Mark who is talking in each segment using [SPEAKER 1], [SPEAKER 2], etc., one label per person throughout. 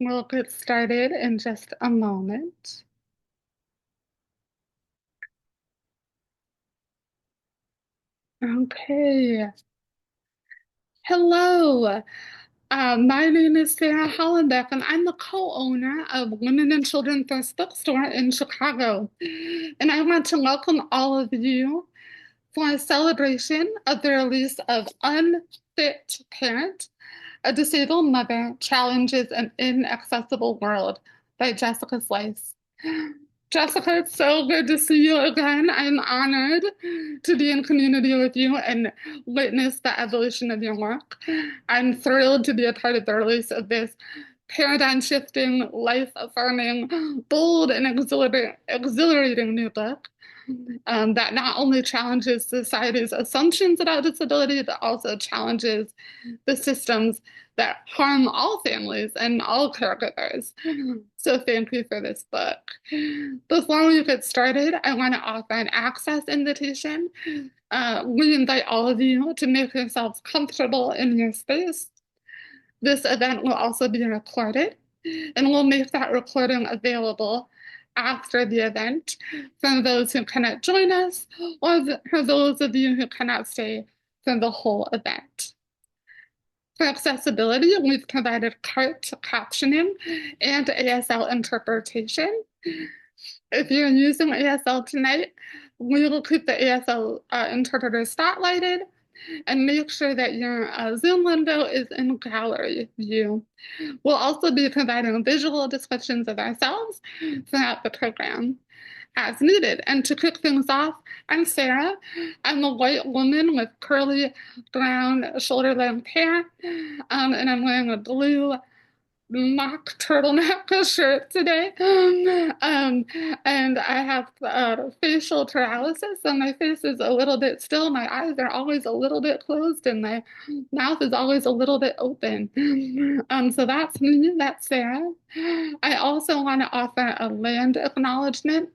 [SPEAKER 1] We'll get started in just a moment. Okay. Hello. My name is Sarah Hollenbeck, and I'm the co-owner of Women and Children First Bookstore in Chicago. And I want to welcome all of you for a celebration of the release of Unfit Parent, a disabled mother challenges an inaccessible world by Jessica Slice. Jessica, it's so good to see you again. I'm honored to be in community with you and witness the evolution of your work. I'm thrilled to be a part of the release of this paradigm shifting, life affirming, bold, and exhilarating new book that not only challenges society's assumptions about disability, but also challenges the systems that harm all families and all caregivers. So thank you for this book. Before we get started, I want to offer an access invitation. We invite all of you to make yourselves comfortable in your space. This event will also be recorded, and we'll make that recording available after the event for those who cannot join us or for those of you who cannot stay for the whole event. For accessibility, we've provided cart captioning and ASL interpretation. If you're using ASL tonight, we will keep the ASL interpreter spotlighted and make sure that your Zoom window is in gallery view. We'll also be providing visual descriptions of ourselves throughout the program as needed. And to kick things off, I'm Sarah. I'm a white woman with curly brown shoulder-length hair, and I'm wearing a blue mock turtleneck shirt today. And I have facial paralysis, so my face is a little bit still. My eyes are always a little bit closed, and my mouth is always a little bit open. So that's me, that's Sarah. I also want to offer a land acknowledgement.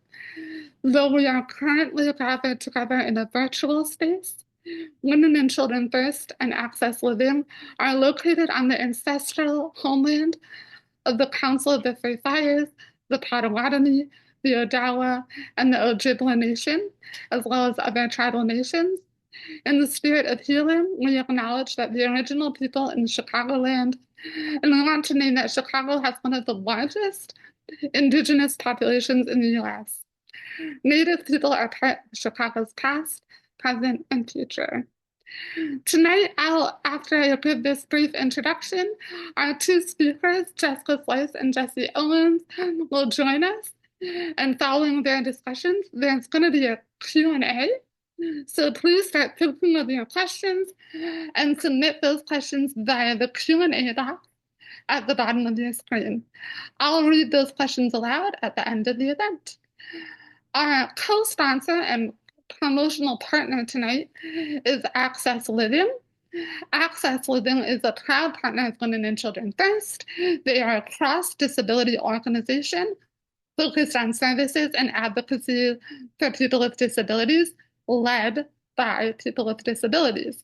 [SPEAKER 1] Though we are currently gathered together in a virtual space, Women and Children First and Access Living are located on the ancestral homeland of the Council of the Three Fires, the Potawatomi, the Odawa, and the Ojibwa Nation, as well as other tribal nations. In the spirit of healing, we acknowledge that the original people in Chicagoland, and we want to name that Chicago has one of the largest indigenous populations in the US. Native people are part of Chicago's past, present, and future. Tonight, after I give this brief introduction, our two speakers, Jessica Slice and Jessie Owen, will join us. And following their discussions, there's going to be a Q&A. So please start thinking of your questions and submit those questions via the Q&A box at the bottom of your screen. I'll read those questions aloud at the end of the event. Our co-sponsor and promotional partner tonight is Access Living. Access Living is a proud partner of Women and Children First. They are a cross-disability organization focused on services and advocacy for people with disabilities, led by people with disabilities.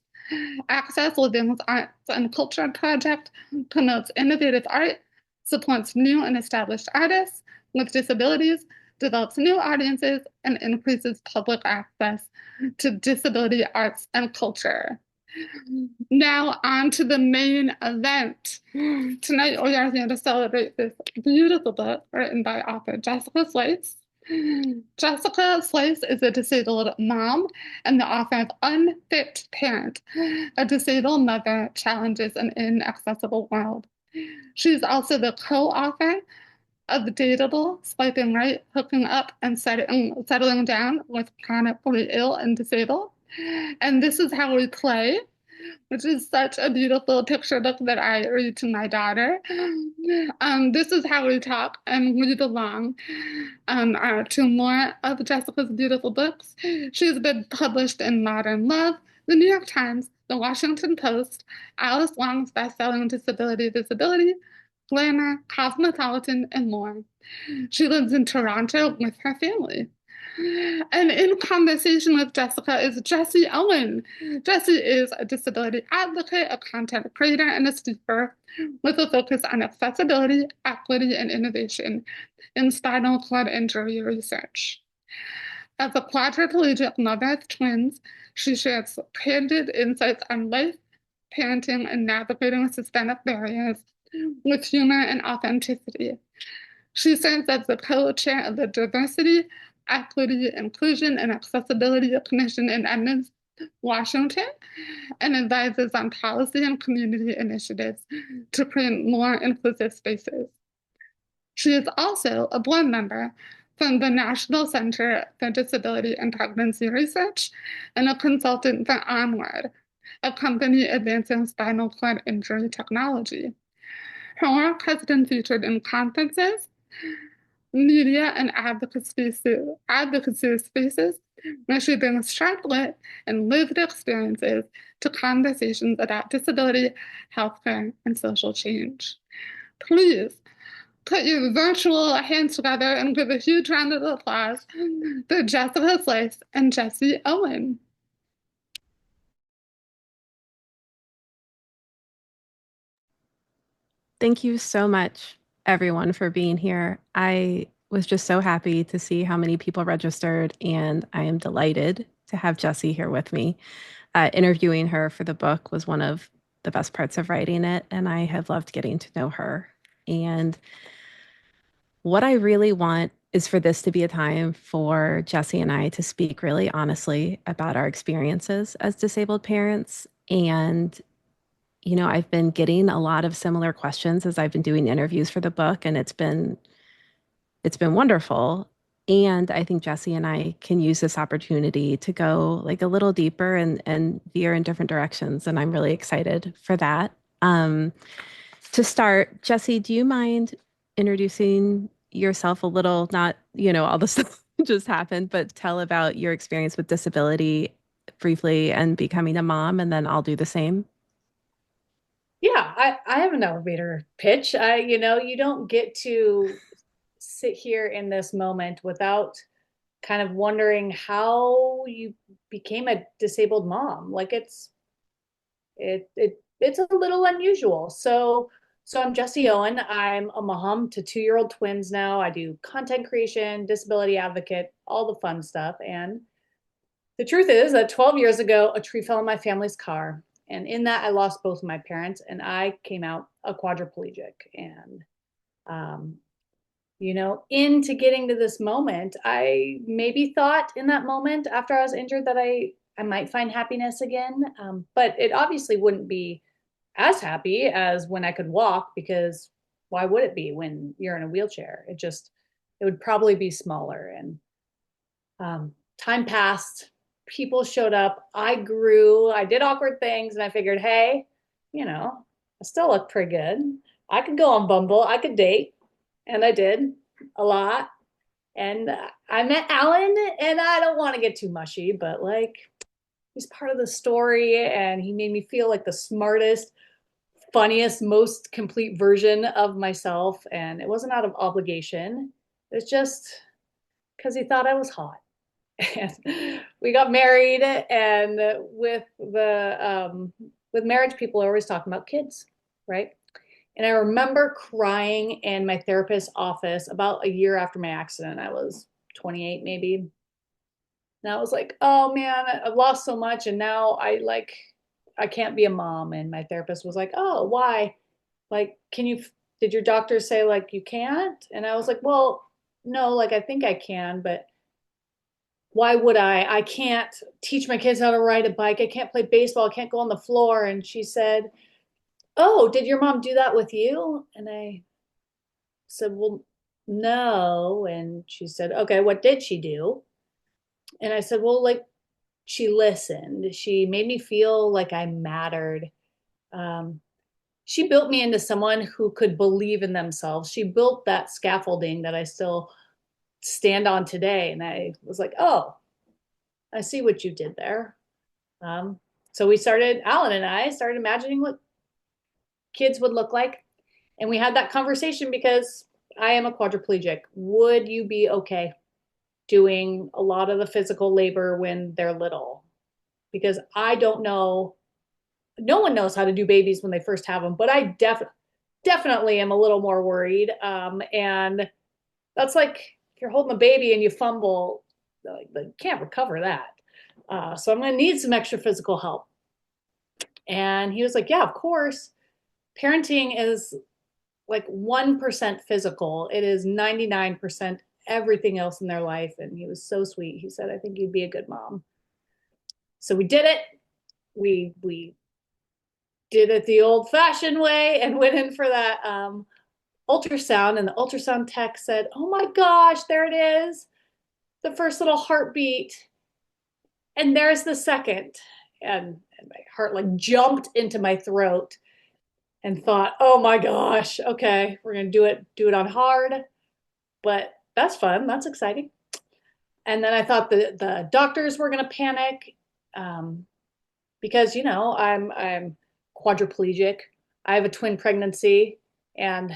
[SPEAKER 1] Access Living's Arts and Culture Project promotes innovative art, supports new and established artists with disabilities, develops new audiences, and increases public access to disability arts and culture. Now on to the main event. Tonight we are here to celebrate this beautiful book written by author Jessica Slice. Jessica Slice is a disabled mom and the author of Unfit Parent, a disabled mother challenges an inaccessible world. She's also the co-author of Dateable, Swiping Right, Hooking Up, and Settling Down with Chronically Ill and Disabled. And This Is How We Play, which is such a beautiful picture book that I read to my daughter. This Is How We Talk and We Belong are two more of Jessica's beautiful books. She's been published in Modern Love, the New York Times, the Washington Post, Alice Wong's bestselling Disability Visibility, Glamour, Cosmopolitan, and more. She lives in Toronto with her family. And in conversation with Jessica is Jessie Owen. Jessie is a disability advocate, a content creator, and a speaker with a focus on accessibility, equity, and innovation in spinal cord injury research. As a quadriplegic mother of twins, she shares candid insights on life, parenting, and navigating systemic barriers with humor and authenticity. She serves as the co-chair of the Diversity, Equity, Inclusion, and Accessibility Commission in Edmonds, Washington, and advises on policy and community initiatives to create more inclusive spaces. She is also a board member from the National Center for Disability and Pregnancy Research and a consultant for Onward, a company advancing spinal cord injury technology. Her work has been featured in conferences, media, and advocacy spaces where she brings sharp wit and lived experiences to conversations about disability, healthcare, and social change. Please put your virtual hands together and give a huge round of applause for Jessica Slice and Jessie Owen.
[SPEAKER 2] Thank you so much, everyone, for being here. I was just so happy to see how many people registered, and I am delighted to have Jessie here with me. Interviewing her for the book was one of the best parts of writing it, and I have loved getting to know her. And what I really want is for this to be a time for Jessie and I to speak really honestly about our experiences as disabled parents. And I've been getting a lot of similar questions as I've been doing interviews for the book, and it's been wonderful. And I think Jessie and I can use this opportunity to go like a little deeper and veer in different directions. And I'm really excited for that. To start, Jessie, do you mind introducing yourself a little? Not, all the stuff just happened, but tell about your experience with disability briefly and becoming a mom, and then I'll do the same.
[SPEAKER 3] Yeah, I have an elevator pitch. You don't get to sit here in this moment without kind of wondering how you became a disabled mom. Like it's a little unusual. So I'm Jessie Owen. I'm a mom to 2-year-old twins now. I do content creation, disability advocate, all the fun stuff. And the truth is that 12 years ago, a tree fell in my family's car. And in that, I lost both of my parents and I came out a quadriplegic. And, um, into getting to this moment, I maybe thought in that moment after I was injured that I might find happiness again. But it obviously wouldn't be as happy as when I could walk, because why would it be when you're in a wheelchair? It would probably be smaller. And time passed, people showed up, I grew, I did awkward things, and I figured, hey, I still look pretty good. I could go on Bumble, I could date, and I did a lot. And I met Alan, and I don't want to get too mushy, but like he's part of the story, and he made me feel like the smartest, funniest, most complete version of myself. And it wasn't out of obligation. It's just because he thought I was hot. And we got married, and with marriage, people are always talking about kids, right? And I remember crying in my therapist's office about a year after my accident. I was 28 maybe. And I was like, oh man, I've lost so much, and now I can't be a mom. And my therapist was like, oh, why? Like, did your doctor say like you can't? And I was like, well, no, like I think I can, but why would I? I can't teach my kids how to ride a bike. I can't play baseball. I can't go on the floor. And she said, oh, did your mom do that with you? And I said, well, no. And she said, okay, what did she do? And I said, well, like she listened. She made me feel like I mattered. Um, she built me into someone who could believe in themselves. She built that scaffolding that I still stand on today. And I was like, oh, I see what you did there. So Alan and I started imagining what kids would look like. And we had that conversation because I am a quadriplegic. Would you be okay? doing a lot of the physical labor when they're little, because I don't know, no one knows how to do babies when they first have them, but I definitely am a little more worried. And that's like if you're holding a baby and you fumble, like, you can't recover that. So I'm going to need some extra physical help. And he was like, yeah, of course. Parenting is like 1% physical. It is 99% everything else in their life. And he was so sweet. He said, I think you'd be a good mom. So we did it. We did it the old fashioned way and went in for that ultrasound. And the ultrasound tech said, oh my gosh, there it is. The first little heartbeat. And there's the second. And my heart like jumped into my throat and thought, oh my gosh, okay, we're gonna do it on hard, but that's fun, that's exciting. And then I thought the doctors were gonna panic, because I'm quadriplegic. I have a twin pregnancy, and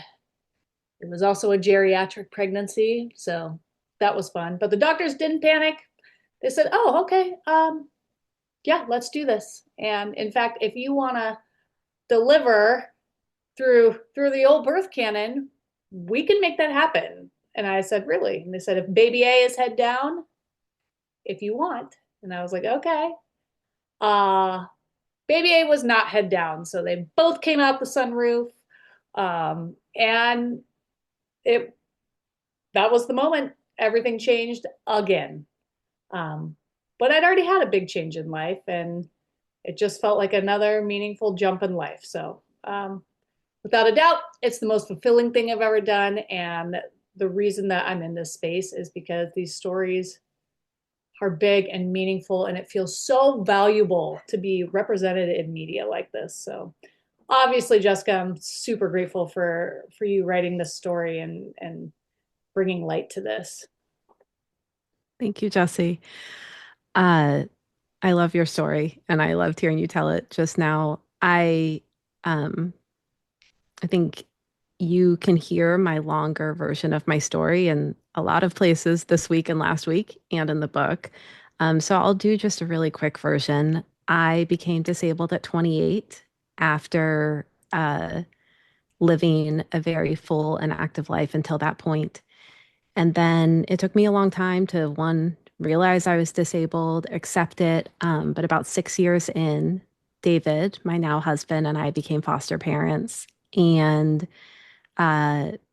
[SPEAKER 3] it was also a geriatric pregnancy, so that was fun. But the doctors didn't panic. They said, "Oh, okay, yeah, let's do this." And in fact, if you want to deliver through the old birth canon, we can make that happen. And I said, really? And they said, if baby A is head down, if you want. And I was like, okay. Baby A was not head down, so they both came out the sunroof, and it that was the moment everything changed again. But I'd already had a big change in life, and it just felt like another meaningful jump in life. So without a doubt, it's the most fulfilling thing I've ever done. And the reason that I'm in this space is because these stories are big and meaningful, and it feels so valuable to be represented in media like this. So obviously, Jessica, I'm super grateful for you writing this story and bringing light to this.
[SPEAKER 2] Thank you, Jessie. I love your story, and I loved hearing you tell it just now. I think you can hear my longer version of my story in a lot of places this week and last week and in the book. So I'll do just a really quick version. I became disabled at 28 after living a very full and active life until that point. And then it took me a long time to, one, realize I was disabled, accept it. But about 6 years in, David, my now husband, and I became foster parents and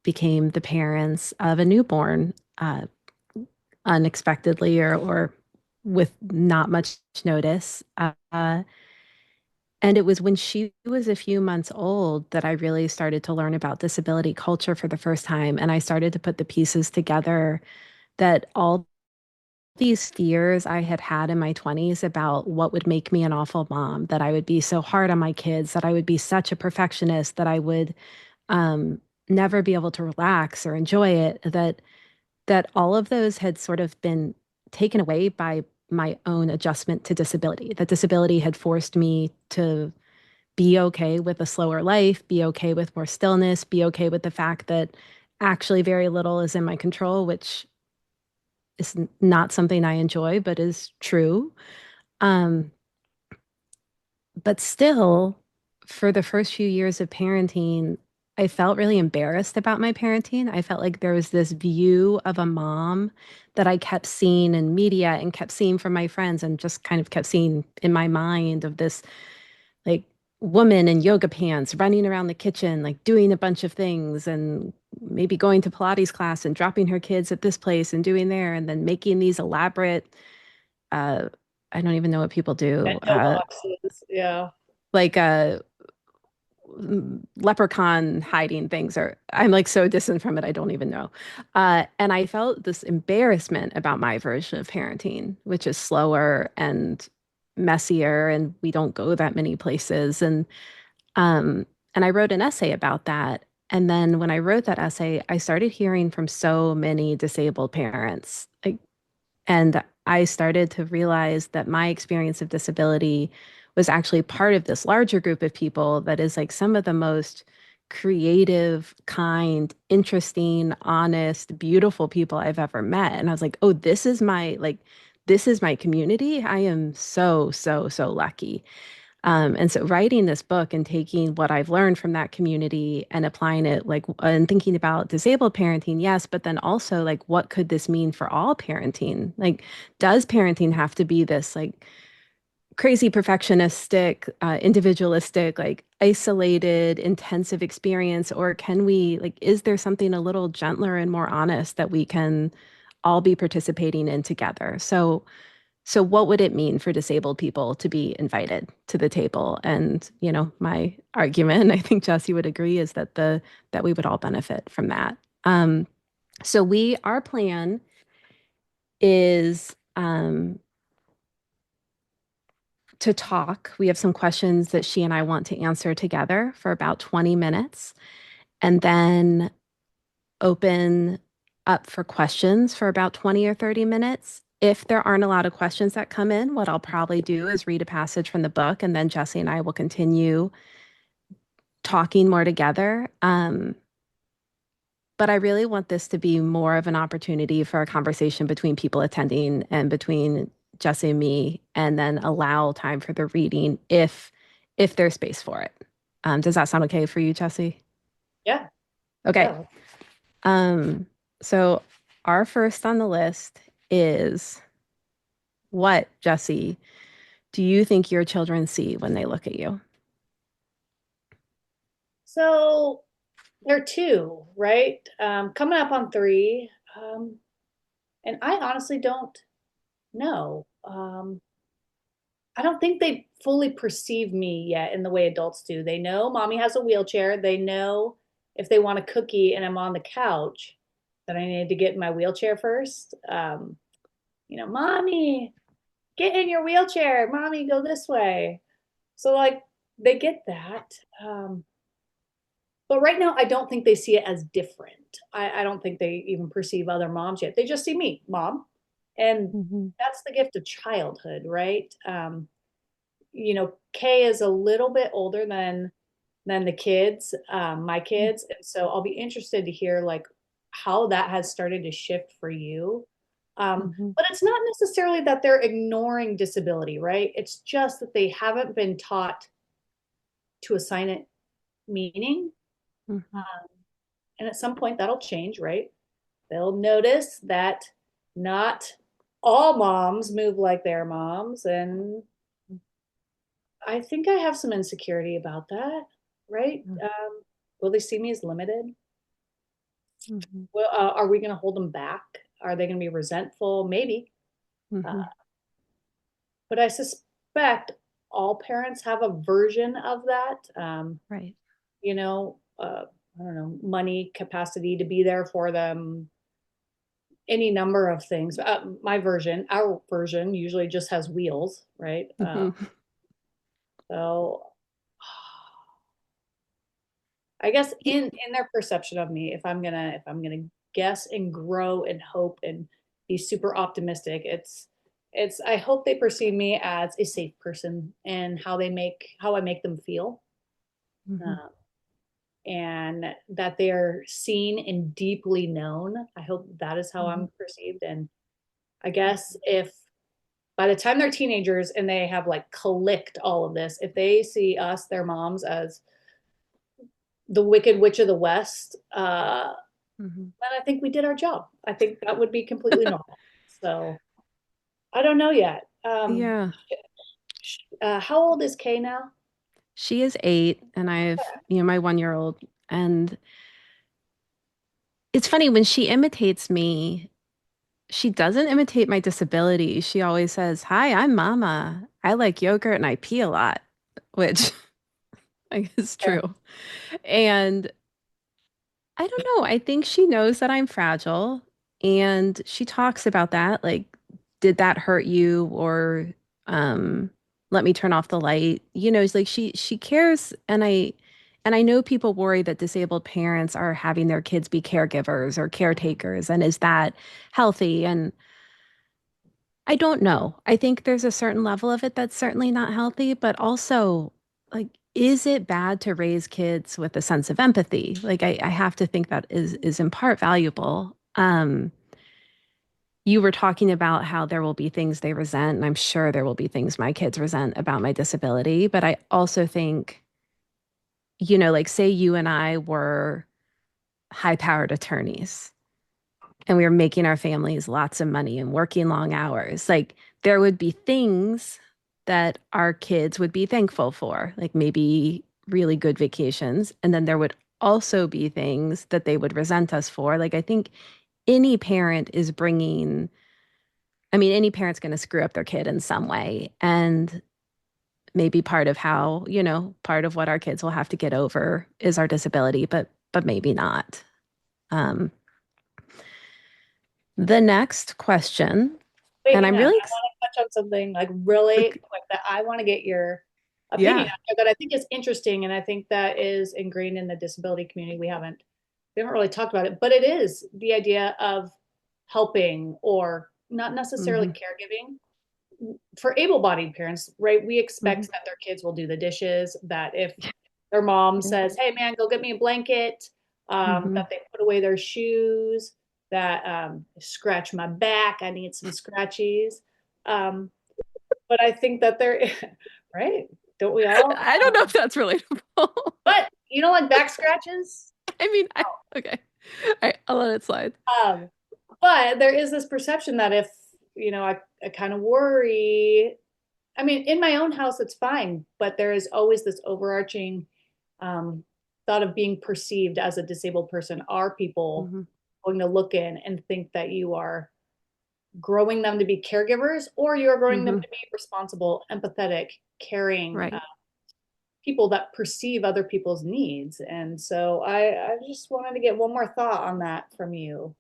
[SPEAKER 2] became the parents of a newborn unexpectedly or with not much notice. And it was when she was a few months old that I really started to learn about disability culture for the first time. And I started to put the pieces together that all these fears I had had in my 20s about what would make me an awful mom, that I would be so hard on my kids, that I would be such a perfectionist, that I would never be able to relax or enjoy it, that all of those had sort of been taken away by my own adjustment to disability. That disability had forced me to be okay with a slower life, be okay with more stillness, be okay with the fact that actually very little is in my control, which is not something I enjoy, but is true. Um, but still, for the first few years of parenting, I felt really embarrassed about my parenting. I felt like there was this view of a mom that I kept seeing in media and kept seeing from my friends and just kind of kept seeing in my mind of this like woman in yoga pants running around the kitchen, like doing a bunch of things and maybe going to Pilates class and dropping her kids at this place and doing there and then making these elaborate, uh, I don't even know what people do,
[SPEAKER 3] No boxes, yeah.
[SPEAKER 2] like leprechaun hiding things, or I'm like so distant from it, I don't even know. And I felt this embarrassment about my version of parenting, which is slower and messier, and we don't go that many places. And I wrote an essay about that. And then when I wrote that essay, I started hearing from so many disabled parents. And I started to realize that my experience of disability was actually part of this larger group of people that is like some of the most creative, kind, interesting, honest, beautiful people I've ever met. And I was like, oh, this is my community. I am so, so, so lucky. And so writing this book and taking what I've learned from that community and applying it, like, and thinking about disabled parenting, yes, but then also like, what could this mean for all parenting? Like, does parenting have to be this like crazy perfectionistic, individualistic, like isolated, intensive experience? Or can we, like, is there something a little gentler and more honest that we can all be participating in together? So what would it mean for disabled people to be invited to the table? And, you know, my argument, I think Jessie would agree, is that that we would all benefit from that. So our plan is to talk. We have some questions that she and I want to answer together for about 20 minutes, and then open up for questions for about 20 or 30 minutes. If there aren't a lot of questions that come in, what I'll probably do is read a passage from the book, and then Jessie and I will continue talking more together. But I really want this to be more of an opportunity for a conversation between people attending and between Jessie and me, and then allow time for the reading if there's space for it. Does that sound okay for you, Jessie?
[SPEAKER 3] Yeah.
[SPEAKER 2] Okay.
[SPEAKER 3] Yeah.
[SPEAKER 2] So our first on the list is, what, Jessie, do you think your children see when they look at you?
[SPEAKER 3] So they're two, right? Coming up on three. And I honestly don't know. I don't think they fully perceive me yet in the way adults do. They know mommy has a wheelchair. They know if they want a cookie and I'm on the couch, that I need to get in my wheelchair first. Mommy, get in your wheelchair. Mommy, go this way. So, like, they get that. But right now, I don't think they see it as different. I don't think they even perceive other moms yet. They just see me, mom. And
[SPEAKER 2] Mhm.
[SPEAKER 3] that's the gift of childhood, right? Kay is a little bit older than the kids, my kids. And so I'll be interested to hear like how that has started to shift for you.
[SPEAKER 2] Mhm.
[SPEAKER 3] But it's not necessarily that they're ignoring disability, right? It's just that they haven't been taught to assign it meaning.
[SPEAKER 2] Mhm.
[SPEAKER 3] And at some point that'll change, right? They'll notice that not all moms move like their moms. And I think I have some insecurity about that, right? Will they see me as limited?
[SPEAKER 2] Mhm.
[SPEAKER 3] Well, are we going to hold them back? Are they going to be resentful? Maybe. Uh,
[SPEAKER 2] Mhm.
[SPEAKER 3] but I suspect all parents have a version of that.
[SPEAKER 2] Right.
[SPEAKER 3] You know, I don't know, money, capacity to be there for them, any number of things. Our version usually just has wheels, right?
[SPEAKER 2] Mhm.
[SPEAKER 3] So I guess in their perception of me, if I'm gonna guess and grow and hope and be super optimistic, it's I hope they perceive me as a safe person and how I make them feel,
[SPEAKER 2] Mhm.
[SPEAKER 3] uh, and that they are seen and deeply known. I hope that is how
[SPEAKER 2] Mhm.
[SPEAKER 3] I'm perceived. And I guess if by the time they're teenagers and they have like clicked all of this, if they see us, their moms, as the Wicked Witch of the West,
[SPEAKER 2] Mhm.
[SPEAKER 3] then I think we did our job. I think that would be completely normal. So I don't know yet.
[SPEAKER 2] Yeah.
[SPEAKER 3] How old is Kay now?
[SPEAKER 2] She is 8, and I have, my 1-year-old. And it's funny when she imitates me, she doesn't imitate my disability. She always says, "Hi, I'm Mama. I like yogurt and I pee a lot," which I guess is
[SPEAKER 3] Yeah.
[SPEAKER 2] true. And I don't know. I think she knows that I'm fragile, and she talks about that. Like, did that hurt you? Or um, let me turn off the light. It's like she cares, and I know people worry that disabled parents are having their kids be caregivers or caretakers, and is that healthy? And I don't know. I think there's a certain level of it that's certainly not healthy, but also, like, is it bad to raise kids with a sense of empathy? Like I have to think that is in part valuable. You were talking about how there will be things they resent, and I'm sure there will be things my kids resent about my disability. But I also think, like say you and I were high-powered attorneys and we were making our families lots of money and working long hours, like there would be things that our kids would be thankful for, like maybe really good vacations. And then there would also be things that they would resent us for. Like I think any parent is bringing, I mean, any parent's going to screw up their kid in some way. And maybe part of how, part of what our kids will have to get over is our disability, but maybe not. Um, the next question,
[SPEAKER 3] Wait,
[SPEAKER 2] and
[SPEAKER 3] hang
[SPEAKER 2] I'm
[SPEAKER 3] on. I
[SPEAKER 2] really,
[SPEAKER 3] want to touch on something like really
[SPEAKER 2] okay,
[SPEAKER 3] quick that I want to get your opinion
[SPEAKER 2] yeah.
[SPEAKER 3] on here that I think is interesting, and I think that is ingrained in the disability community. We haven't really talked about it, but it is the idea of helping or not necessarily
[SPEAKER 2] Hmm.
[SPEAKER 3] caregiving for able-bodied parents, right? We
[SPEAKER 2] Hmm.
[SPEAKER 3] expect that their kids will do the dishes, that if their mom
[SPEAKER 2] Yeah.
[SPEAKER 3] says, "Hey, man, go get me a blanket,"
[SPEAKER 2] Hmm.
[SPEAKER 3] that they put away their shoes, that scratch my back. I need some scratchies. Um, but I think that they're right. Don't we all?
[SPEAKER 2] I don't know if that's relatable.
[SPEAKER 3] But you know, like back scratches.
[SPEAKER 2] I mean, okay. All right, I'll let it slide.
[SPEAKER 3] Um, but there is this perception that if I kind of worry. I mean, in my own house, it's fine, but there is always this overarching um, thought of being perceived as a disabled person. Are people
[SPEAKER 2] Hmm.
[SPEAKER 3] going to look in and think that you are growing them to be caregivers, or you're growing them
[SPEAKER 2] Hmm.
[SPEAKER 3] to be responsible, empathetic, caring
[SPEAKER 2] Right.
[SPEAKER 3] people that perceive other people's needs? And so I just wanted to get one more thought on that from you.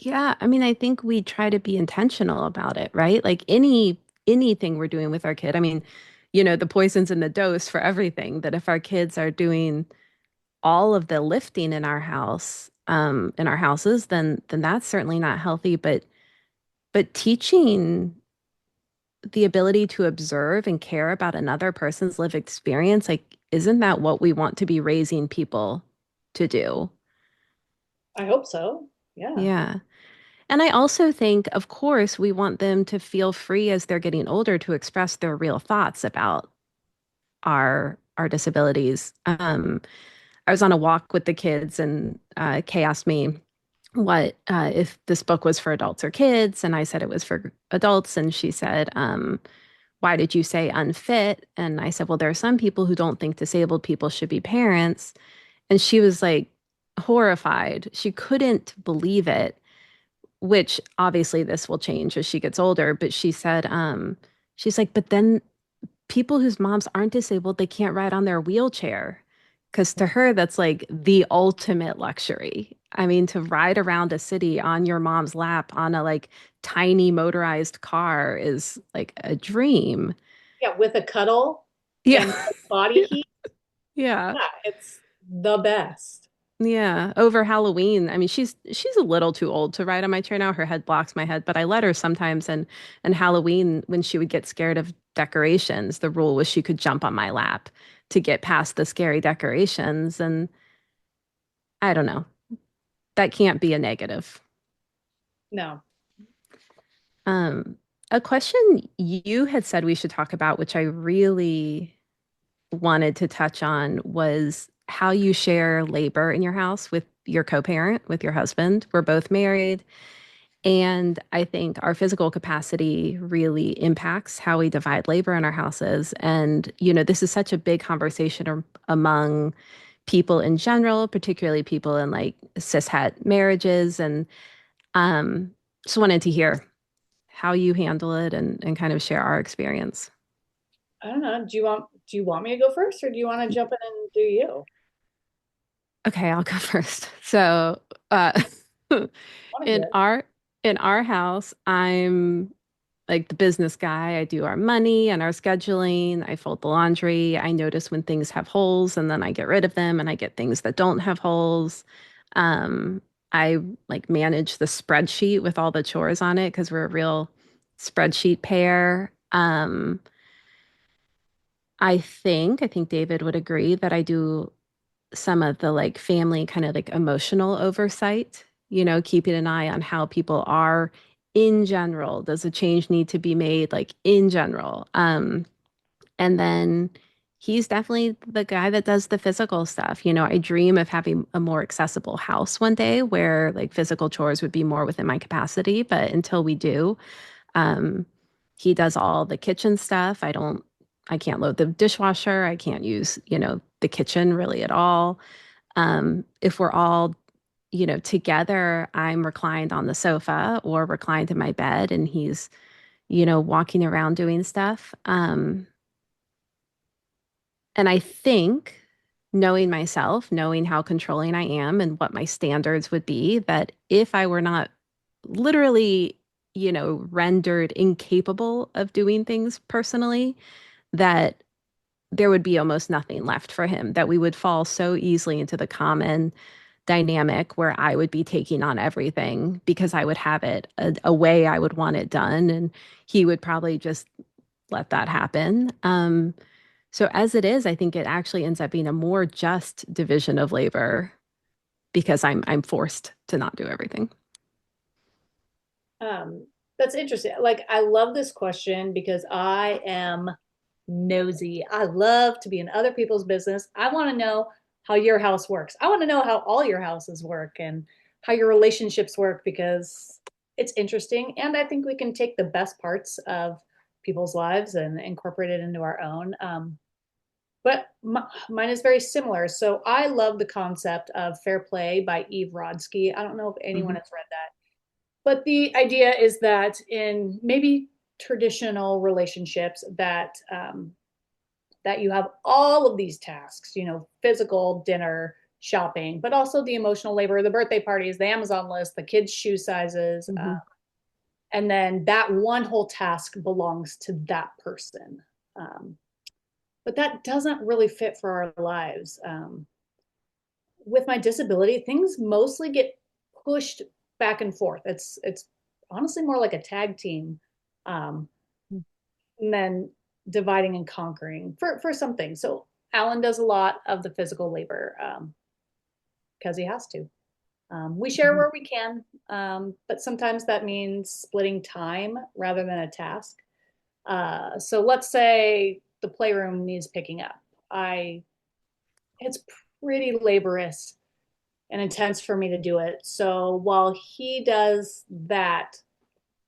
[SPEAKER 2] Yeah, I mean, I think we try to be intentional about it, right? Like anything we're doing with our kid. I mean, the poison's in the dose for everything. That if our kids are doing all of the lifting in our house, in our houses, then that's certainly not healthy. But teaching the ability to observe and care about another person's lived experience, like, isn't that what we want to be raising people to do?
[SPEAKER 3] I hope so. Yeah.
[SPEAKER 2] Yeah. And I also think, of course, we want them to feel free as they're getting older to express their real thoughts about our disabilities. I was on a walk with the kids, and Kay asked me what if this book was for adults or kids, and I said it was for adults, and she said, "Why did you say unfit?" And I said, "Well, there are some people who don't think disabled people should be parents," and she was like horrified. She couldn't believe it, which obviously this will change as she gets older. But she said, she's like, but then people whose moms aren't disabled, they can't ride on their wheelchair. Because to her, that's like the ultimate luxury. I mean, to ride around a city on your mom's lap on a like tiny motorized car is like a dream.
[SPEAKER 3] Yeah, with a cuddle
[SPEAKER 2] Yeah.
[SPEAKER 3] and body heat.
[SPEAKER 2] Yeah.
[SPEAKER 3] Yeah, it's the best.
[SPEAKER 2] Yeah, over Halloween. I mean, she's a little too old to ride on my chair now. Her head blocks my head, but I let her sometimes. And Halloween, when she would get scared of decorations, the rule was she could jump on my lap to get past the scary decorations. And I don't know. That can't be a negative.
[SPEAKER 3] No.
[SPEAKER 2] Um, a question you had said we should talk about, which I really wanted to touch on, was how you share labor in your house with your co-parent, with your husband. We're both married. And I think our physical capacity really impacts how we divide labor in our houses. And, this is such a big conversation among people in general, particularly people in like cishet marriages. And um, just wanted to hear how you handle it and kind of share our experience.
[SPEAKER 3] I don't know. Do you want me to go first, or do you want to jump in and do you?
[SPEAKER 2] Okay, I'll go first. So, uh,
[SPEAKER 3] Want to
[SPEAKER 2] in
[SPEAKER 3] hear?
[SPEAKER 2] our house, I'm like the business guy. I do our money and our scheduling. I fold the laundry. I notice when things have holes and then I get rid of them and I get things that don't have holes. Um, I like manage the spreadsheet with all the chores on it because we're a real spreadsheet pair. I think David would agree that I do some of the like family kind of like emotional oversight, keeping an eye on how people are in general. Does a change need to be made like in general? And then he's definitely the guy that does the physical stuff. I dream of having a more accessible house one day where like physical chores would be more within my capacity. But until we do, um, he does all the kitchen stuff. I can't load the dishwasher. I can't use, the kitchen really at all. If we're all, together, I'm reclined on the sofa or reclined in my bed and he's, walking around doing stuff. And I think knowing myself, knowing how controlling I am and what my standards would be, that if I were not literally, rendered incapable of doing things personally, that there would be almost nothing left for him, that we would fall so easily into the common dynamic where I would be taking on everything because I would have it a way I would want it done. And he would probably just let that happen. So as it is, I think it actually ends up being a more just division of labor because I'm forced to not do everything.
[SPEAKER 3] That's interesting. Like, I love this question because I am nosy. I love to be in other people's business. I want to know how your house works. I want to know how all your houses work and how your relationships work because it's interesting. And I think we can take the best parts of people's lives and incorporate it into our own. But mine is very similar. So I love the concept of Fair Play by Eve Rodsky. I don't know if anyone
[SPEAKER 2] Hmm.
[SPEAKER 3] has read that, but the idea is that in maybe traditional relationships that you have all of these tasks, physical, dinner, shopping, but also the emotional labor, the birthday parties, the Amazon list, the kids' shoe sizes.
[SPEAKER 2] Hmm.
[SPEAKER 3] And then that one whole task belongs to that person. Um, but that doesn't really fit for our lives. With my disability, things mostly get pushed back and forth. It's honestly more like a tag team, um, and then dividing and conquering for something. So Alan does a lot of the physical labor because he has to. We share
[SPEAKER 2] Hmm.
[SPEAKER 3] where we can, but sometimes that means splitting time rather than a task. So let's say the playroom needs picking up. I It's pretty laborious and intense for me to do it. So while he does that,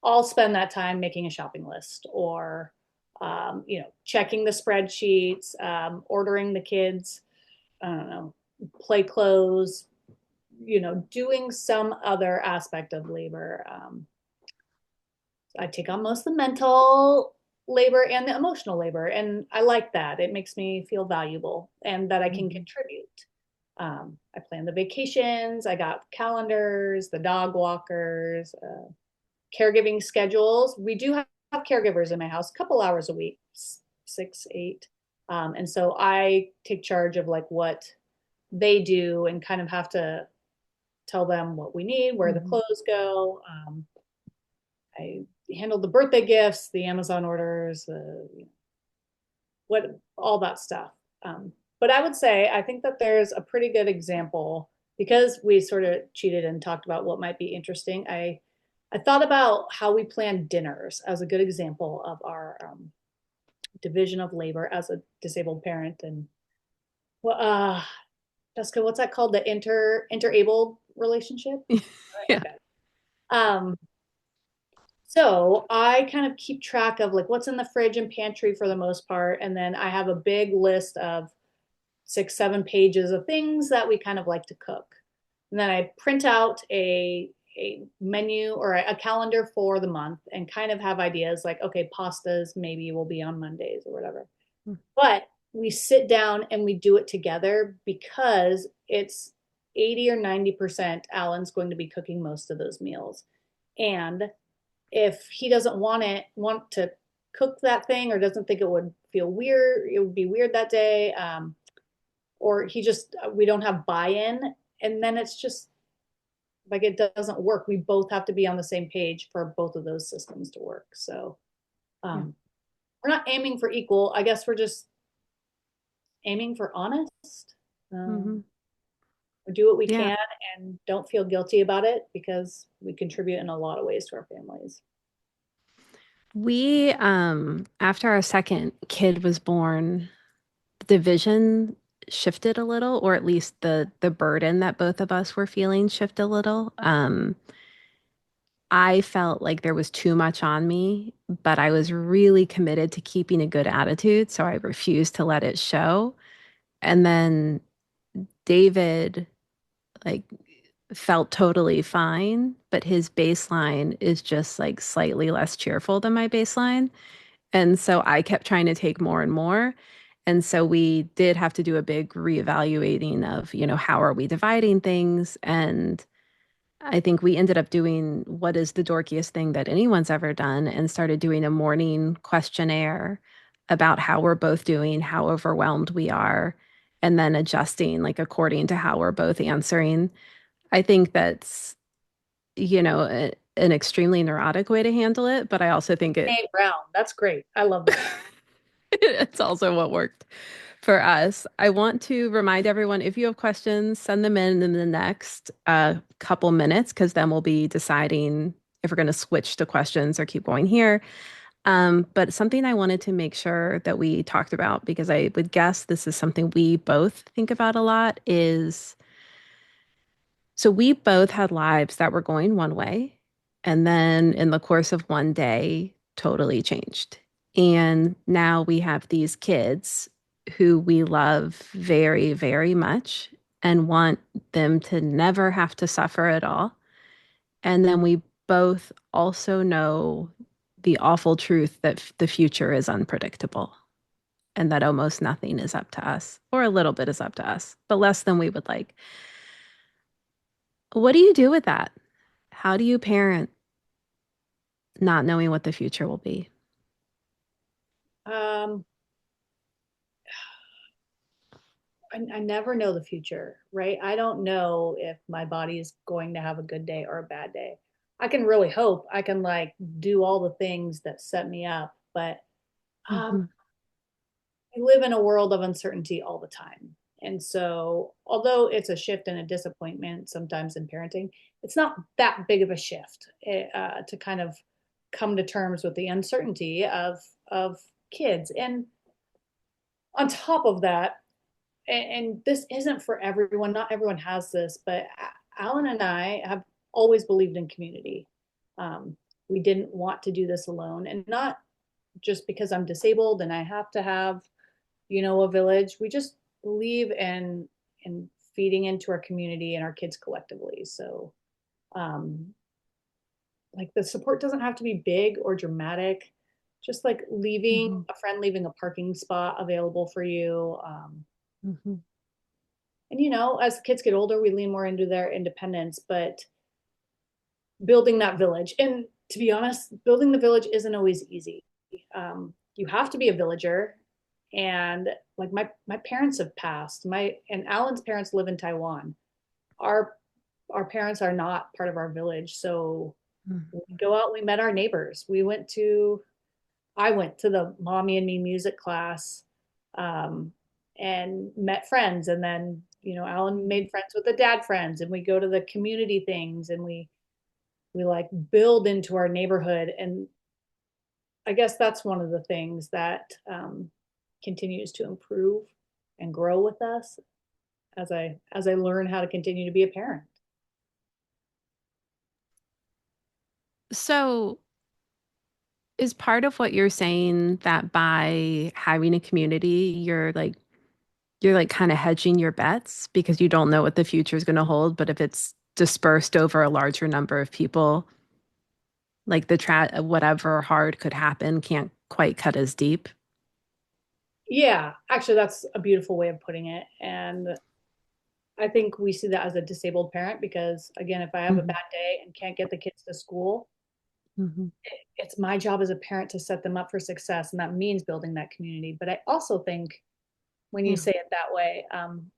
[SPEAKER 3] I'll spend that time making a shopping list or, checking the spreadsheets, ordering the kids, I don't know, play clothes, doing some other aspect of labor. I take on most of the mental labor and the emotional labor, and I like that. It makes me feel valuable and that I can
[SPEAKER 2] Hmm.
[SPEAKER 3] contribute. I plan the vacations. I got calendars, the dog walkers, caregiving schedules. We do have caregivers in my house, a couple hours a week, 6, 8. And so I take charge of like what they do and kind of have to tell them what we need, where the
[SPEAKER 2] Hmm.
[SPEAKER 3] clothes go. I handled the birthday gifts, the Amazon orders, what all that stuff. But I would say I think that there's a pretty good example because we sort of cheated and talked about what might be interesting. I thought about how we plan dinners as a good example of our division of labor as a disabled parent. And well, Jessica, what's that called? The interabled relationship?
[SPEAKER 2] Yeah.
[SPEAKER 3] Okay. Um, So I kind of keep track of like what's in the fridge and pantry for the most part. And then I have a big list of 6, 7 pages of things that we kind of like to cook. And then I print out a menu or a calendar for the month and kind of have ideas like, okay, pastas maybe will be on Mondays or whatever. But we sit down and we do it together because it's 80 or 90% Alan's going to be cooking most of those meals. And if he doesn't want to cook that thing or doesn't think it would be weird that day, or we don't have buy-in, and then it's just like it doesn't work. We both have to be on the same page for both of those systems to work. So
[SPEAKER 2] Yeah.
[SPEAKER 3] we're not aiming for equal. I guess we're just aiming for honest.
[SPEAKER 2] Mm-hmm.
[SPEAKER 3] We do what we
[SPEAKER 2] Yeah.
[SPEAKER 3] can and don't feel guilty about it because we contribute in a lot of ways to our families.
[SPEAKER 2] We, after our second kid was born, the vision shifted a little, or at least the burden that both of us were feeling shifted a little. I felt like there was too much on me, but I was really committed to keeping a good attitude, so I refused to let it show. And then David, like, felt totally fine, but his baseline is just like slightly less cheerful than my baseline. And so I kept trying to take more and more. And so we did have to do a big reevaluating of, how are we dividing things? And I think we ended up doing what is the dorkiest thing that anyone's ever done and started doing a morning questionnaire about how we're both doing, how overwhelmed we are, and then adjusting like according to how we're both answering. I think that's, an extremely neurotic way to handle it, but I also think
[SPEAKER 3] Hey, Brown, that's great. I love that.
[SPEAKER 2] it's also what worked for us. I want to remind everyone, if you have questions, send them in the next couple minutes, because then we'll be deciding if we're going to switch to questions or keep going here. But something I wanted to make sure that we talked about, because I would guess this is something we both think about a lot, is so we both had lives that were going one way, and then in the course of one day, totally changed. And now we have these kids who we love very, very much and want them to never have to suffer at all. And then we both also know the awful truth that the future is unpredictable and that almost nothing is up to us, or a little bit is up to us, but less than we would like. What do you do with that? How do you parent not knowing what the future will be?
[SPEAKER 3] Um, I never know the future, right? I don't know if my body is going to have a good day or a bad day. I can really hope I can like do all the things that set me up, but
[SPEAKER 2] Mm-hmm.
[SPEAKER 3] we live in a world of uncertainty all the time. And so, although it's a shift and a disappointment sometimes in parenting, it's not that big of a shift to kind of come to terms with the uncertainty of kids. And on top of that, and this isn't for everyone, not everyone has this, but Alan and I have always believed in community. Um, we didn't want to do this alone, and not just because I'm disabled and I have to have, a village. We just believe in feeding into our community and our kids collectively. So, um, like the support doesn't have to be big or dramatic. Just like leaving
[SPEAKER 2] Mm-hmm.
[SPEAKER 3] a friend, leaving a parking spot available for you.
[SPEAKER 2] Mm-hmm.
[SPEAKER 3] And as the kids get older, we lean more into their independence, but building that village. And to be honest, building the village isn't always easy. You have to be a villager, and like my parents have passed. My and Alan's parents live in Taiwan. Our our parents are not part of our village, so we go out. We met our neighbors. I went to the mommy and me music class, um, and met friends, and then Alan made friends with the dad friends, and we go to the community things, and we like build into our neighborhood. And I guess that's one of the things that continues to improve and grow with us as I learn how to continue to be a parent.
[SPEAKER 2] So, is part of what you're saying that by having a community, you're like kind of hedging your bets because you don't know what the future is going to hold, but if it's dispersed over a larger number of people, like whatever hard could happen can't quite cut as deep.
[SPEAKER 3] Yeah, actually, that's a beautiful way of putting it. And I think we see that as a disabled parent because, again, if I have a
[SPEAKER 2] Mm-hmm.
[SPEAKER 3] bad day and can't get the kids to school,
[SPEAKER 2] Mm-hmm.
[SPEAKER 3] it's my job as a parent to set them up for success. And that means building that community. But I also think when you
[SPEAKER 2] Yeah.
[SPEAKER 3] say it that way,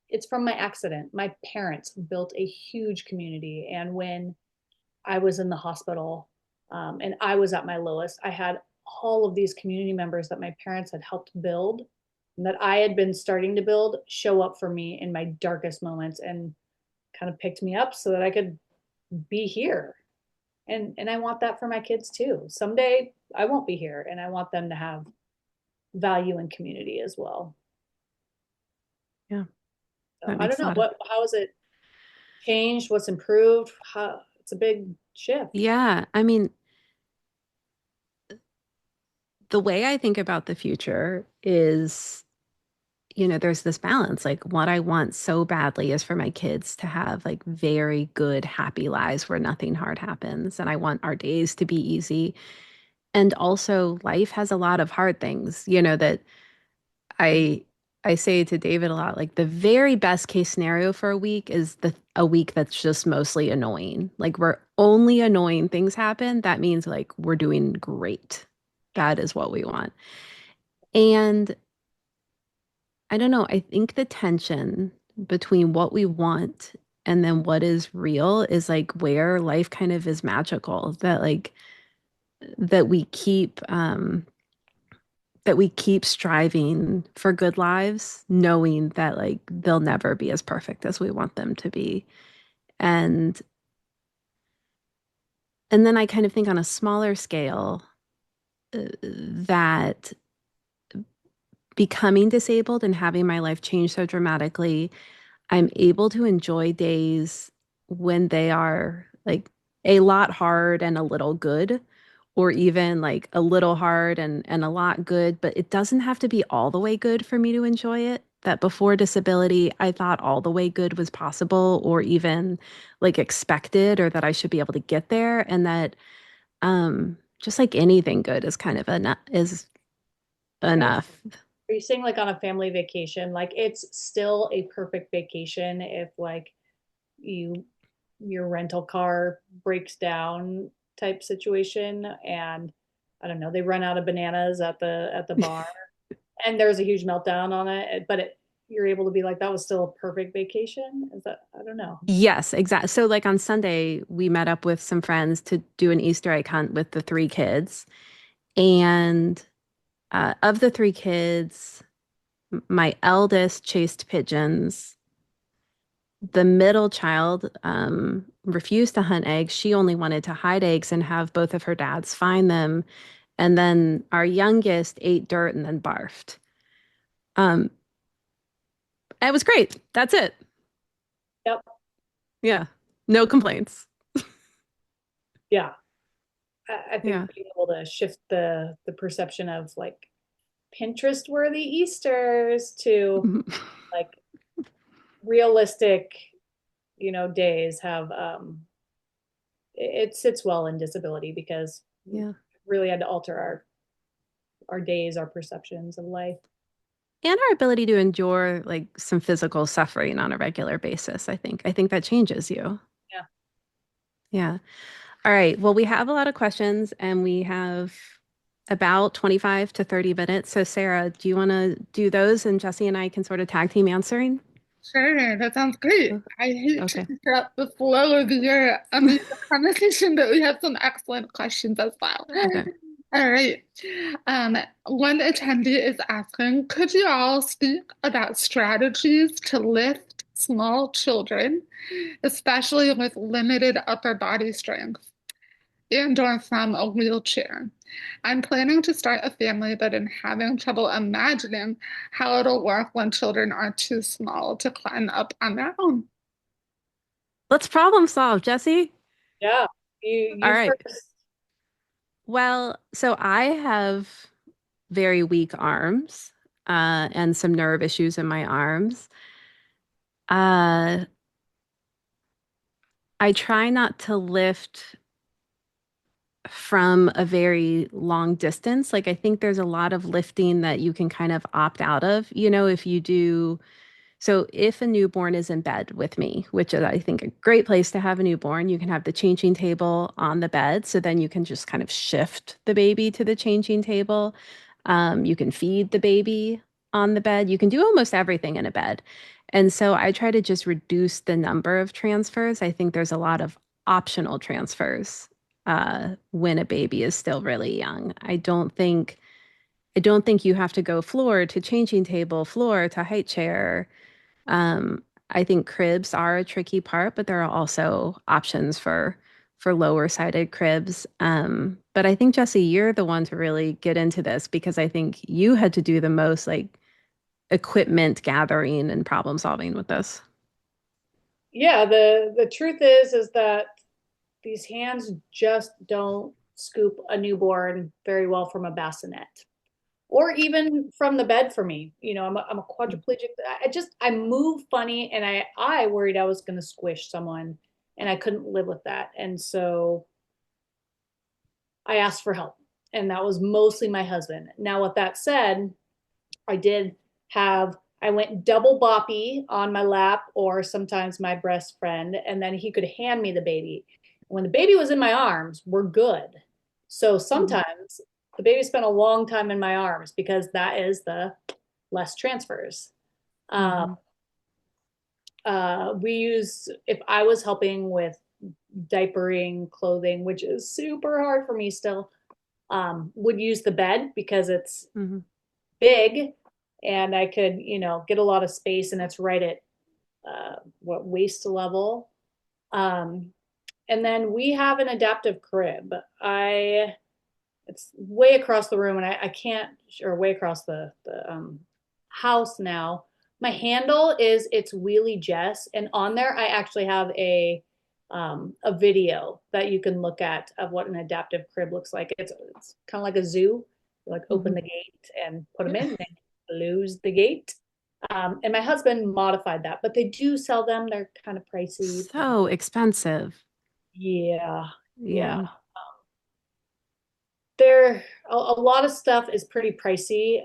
[SPEAKER 3] it's from my accident. My parents built a huge community. And when I was in the hospital, and I was at my lowest, I had all of these community members that my parents had helped build. that I had been starting to build show up for me in my darkest moments and kind of picked me up so that I could be here. And I want that for my kids too. Someday I won't be here and I want them to have value and community as well.
[SPEAKER 2] Yeah,
[SPEAKER 3] So
[SPEAKER 2] that
[SPEAKER 3] I don't
[SPEAKER 2] makes a
[SPEAKER 3] know
[SPEAKER 2] lot of.
[SPEAKER 3] how has it changed, what's improved? How it's a big shift.
[SPEAKER 2] Yeah, I mean, the way I think about the future is, there's this balance. Like, what I want so badly is for my kids to have like very good, happy lives where nothing hard happens. And I want our days to be easy. And also, life has a lot of hard things, that I I say to David a lot, like the very best case scenario for a week is a week that's just mostly annoying. Like where only annoying things happen, that means like we're doing great. That is what we want. And I don't know, I think the tension between what we want and then what is real is like where life kind of is magical. That we keep that we keep striving for good lives, knowing that like they'll never be as perfect as we want them to be. And and then I kind of think on a smaller scale that becoming disabled and having my life change so dramatically, I'm able to enjoy days when they are like a lot hard and a little good, or even like a little hard and a lot good, but it doesn't have to be all the way good for me to enjoy it. That before disability, I thought all the way good was possible or even like expected, or that I should be able to get there. And that just like anything good is kind of enough is
[SPEAKER 3] Are you
[SPEAKER 2] enough.
[SPEAKER 3] are you saying like on a family vacation, like it's still a perfect vacation if like you your rental car breaks down type situation and I don't know, they run out of bananas at the bar and there's a huge meltdown on it, but you're able to be like that was still a perfect vacation? Is that I don't know.
[SPEAKER 2] Yes, exactly. So, like on Sunday, we met up with some friends to do an Easter egg hunt with the three kids. And of the three kids, my eldest chased pigeons. The middle child refused to hunt eggs. She only wanted to hide eggs and have both of her dads find them. And then our youngest ate dirt and then barfed. Um, it was great. That's it.
[SPEAKER 3] Yep.
[SPEAKER 2] Yeah. No complaints.
[SPEAKER 3] Yeah. I think
[SPEAKER 2] Yeah.
[SPEAKER 3] being able to shift the perception of like Pinterest worthy Easters to like realistic, days have it sits well in disability because we
[SPEAKER 2] Yeah.
[SPEAKER 3] really had to alter our days, our perceptions of life.
[SPEAKER 2] And our ability to endure like some physical suffering on a regular basis, I think. I think that changes you.
[SPEAKER 3] Yeah.
[SPEAKER 2] Yeah. All right. Well, we have a lot of questions and we have about 25 to 30 minutes. So, Sarah, do you want to do those and Jesse and I can sort of tag team answering?
[SPEAKER 1] Sure, that sounds great.
[SPEAKER 2] Oh,
[SPEAKER 1] I hate to
[SPEAKER 2] okay.
[SPEAKER 1] interrupt the flow of your amazing conversation, but we have some excellent questions as well.
[SPEAKER 2] Okay.
[SPEAKER 1] All right. One attendee is asking, could you all speak about strategies to lift small children, especially with limited upper body strength and or from a wheelchair? I'm planning to start a family, but am having trouble imagining how it'll work when children are too small to climb up on their own.
[SPEAKER 2] Let's problem solve, Jesse.
[SPEAKER 3] Yeah.
[SPEAKER 2] All
[SPEAKER 3] You
[SPEAKER 2] right.
[SPEAKER 3] first.
[SPEAKER 2] Well, so I have very weak arms and some nerve issues in my arms. Uh, I try not to lift from a very long distance. Like, I think there's a lot of lifting that you can kind of opt out of, if you do. So, if a newborn is in bed with me, which is, I think, a great place to have a newborn, you can have the changing table on the bed. So then you can just kind of shift the baby to the changing table. You can feed the baby on the bed. You can do almost everything in a bed. And so I try to just reduce the number of transfers. I think there's a lot of optional transfers when a baby is still really young. I don't think I don't think you have to go floor to changing table, floor to height chair. I think cribs are a tricky part, but there are also options for lower sided cribs. But I think Jessie, you're the one to really get into this because I think you had to do the most like equipment gathering and problem solving with this.
[SPEAKER 3] Yeah, the truth is that these hands just don't scoop a newborn very well from a bassinet or even from the bed for me. I'm a quadriplegic. I move funny, and I worried I was going to squish someone, and I couldn't live with that. And so I asked for help, and that was mostly my husband. Now, with that said, I did I went double boppy on my lap or sometimes my breast friend, and then he could hand me the baby. When the baby was in my arms, we're good. So
[SPEAKER 2] Mhm.
[SPEAKER 3] sometimes the baby spent a long time in my arms because that is the less transfers. Uh,
[SPEAKER 2] Mhm.
[SPEAKER 3] if I was helping with diapering, clothing, which is super hard for me still, would use the bed because it's
[SPEAKER 2] Mhm.
[SPEAKER 3] big and I could, get a lot of space and it's right at what waist level. Um, and then we have an adaptive crib. It's way across the room and I can't, or way across the house now. My handle is it's Wheelie Jess, and on there I actually have a video that you can look at of what an adaptive crib looks like. It's kind of like a zoo. You like open
[SPEAKER 2] Mhm.
[SPEAKER 3] the gate and put them in, and close the gate. And my husband modified that, but they do sell them. They're kind of pricey.
[SPEAKER 2] So expensive.
[SPEAKER 3] Yeah, yeah.
[SPEAKER 2] Yeah.
[SPEAKER 3] A lot of stuff is pretty pricey.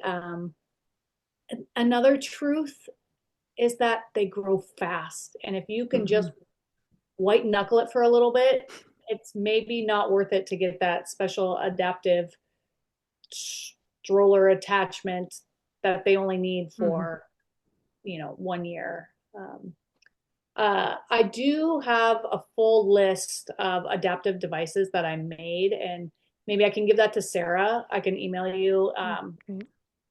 [SPEAKER 3] Another truth is that they grow fast, and if you can just
[SPEAKER 2] Mhm.
[SPEAKER 3] white knuckle it for a little bit, it's maybe not worth it to get that special adaptive stroller attachment that they only need
[SPEAKER 2] Mhm.
[SPEAKER 3] for 1 year. I do have a full list of adaptive devices that I made, and maybe I can give that to Sarah. I can email you,
[SPEAKER 2] Great.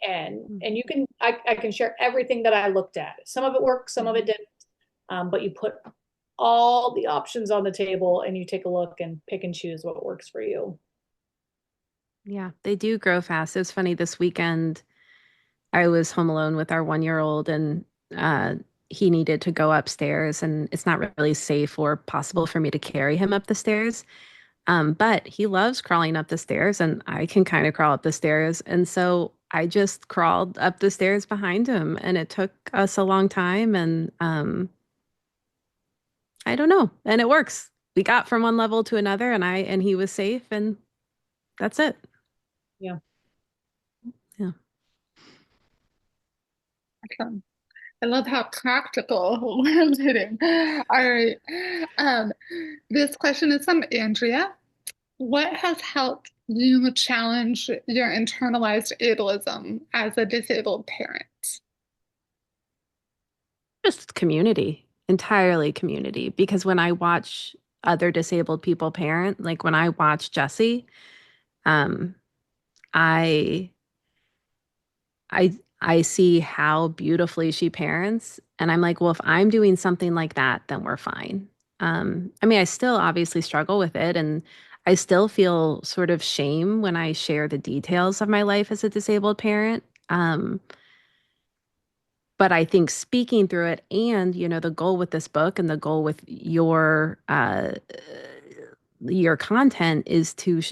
[SPEAKER 3] and you can I can share everything that I looked at. Some of it worked, some of it
[SPEAKER 2] Mhm.
[SPEAKER 3] didn't. But you put all the options on the table and you take a look and pick and choose what works for you.
[SPEAKER 2] Yeah, they do grow fast. It was funny this weekend. I was home alone with our 1 year old, and uh, he needed to go upstairs, and it's not really safe or possible for me to carry him up the stairs. But he loves crawling up the stairs, and I can kind of crawl up the stairs. And so I just crawled up the stairs behind him, and it took us a long time. And I don't know, and it works. We got from one level to another, and he was safe, and that's it.
[SPEAKER 3] Yeah.
[SPEAKER 2] Yeah.
[SPEAKER 1] Okay. I love how practical we're getting. All right. Um, this question is from Andrea. What has helped you challenge your internalized ableism as a disabled parent?
[SPEAKER 2] Just community, entirely community. Because when I watch other disabled people parent, like when I watch Jessie, um, I I see how beautifully she parents, and I'm like, well, if I'm doing something like that, then we're fine. I mean, I still obviously struggle with it, and I still feel sort of shame when I share the details of my life as a disabled parent. But I think speaking through it, and the goal with this book and the goal with your content is to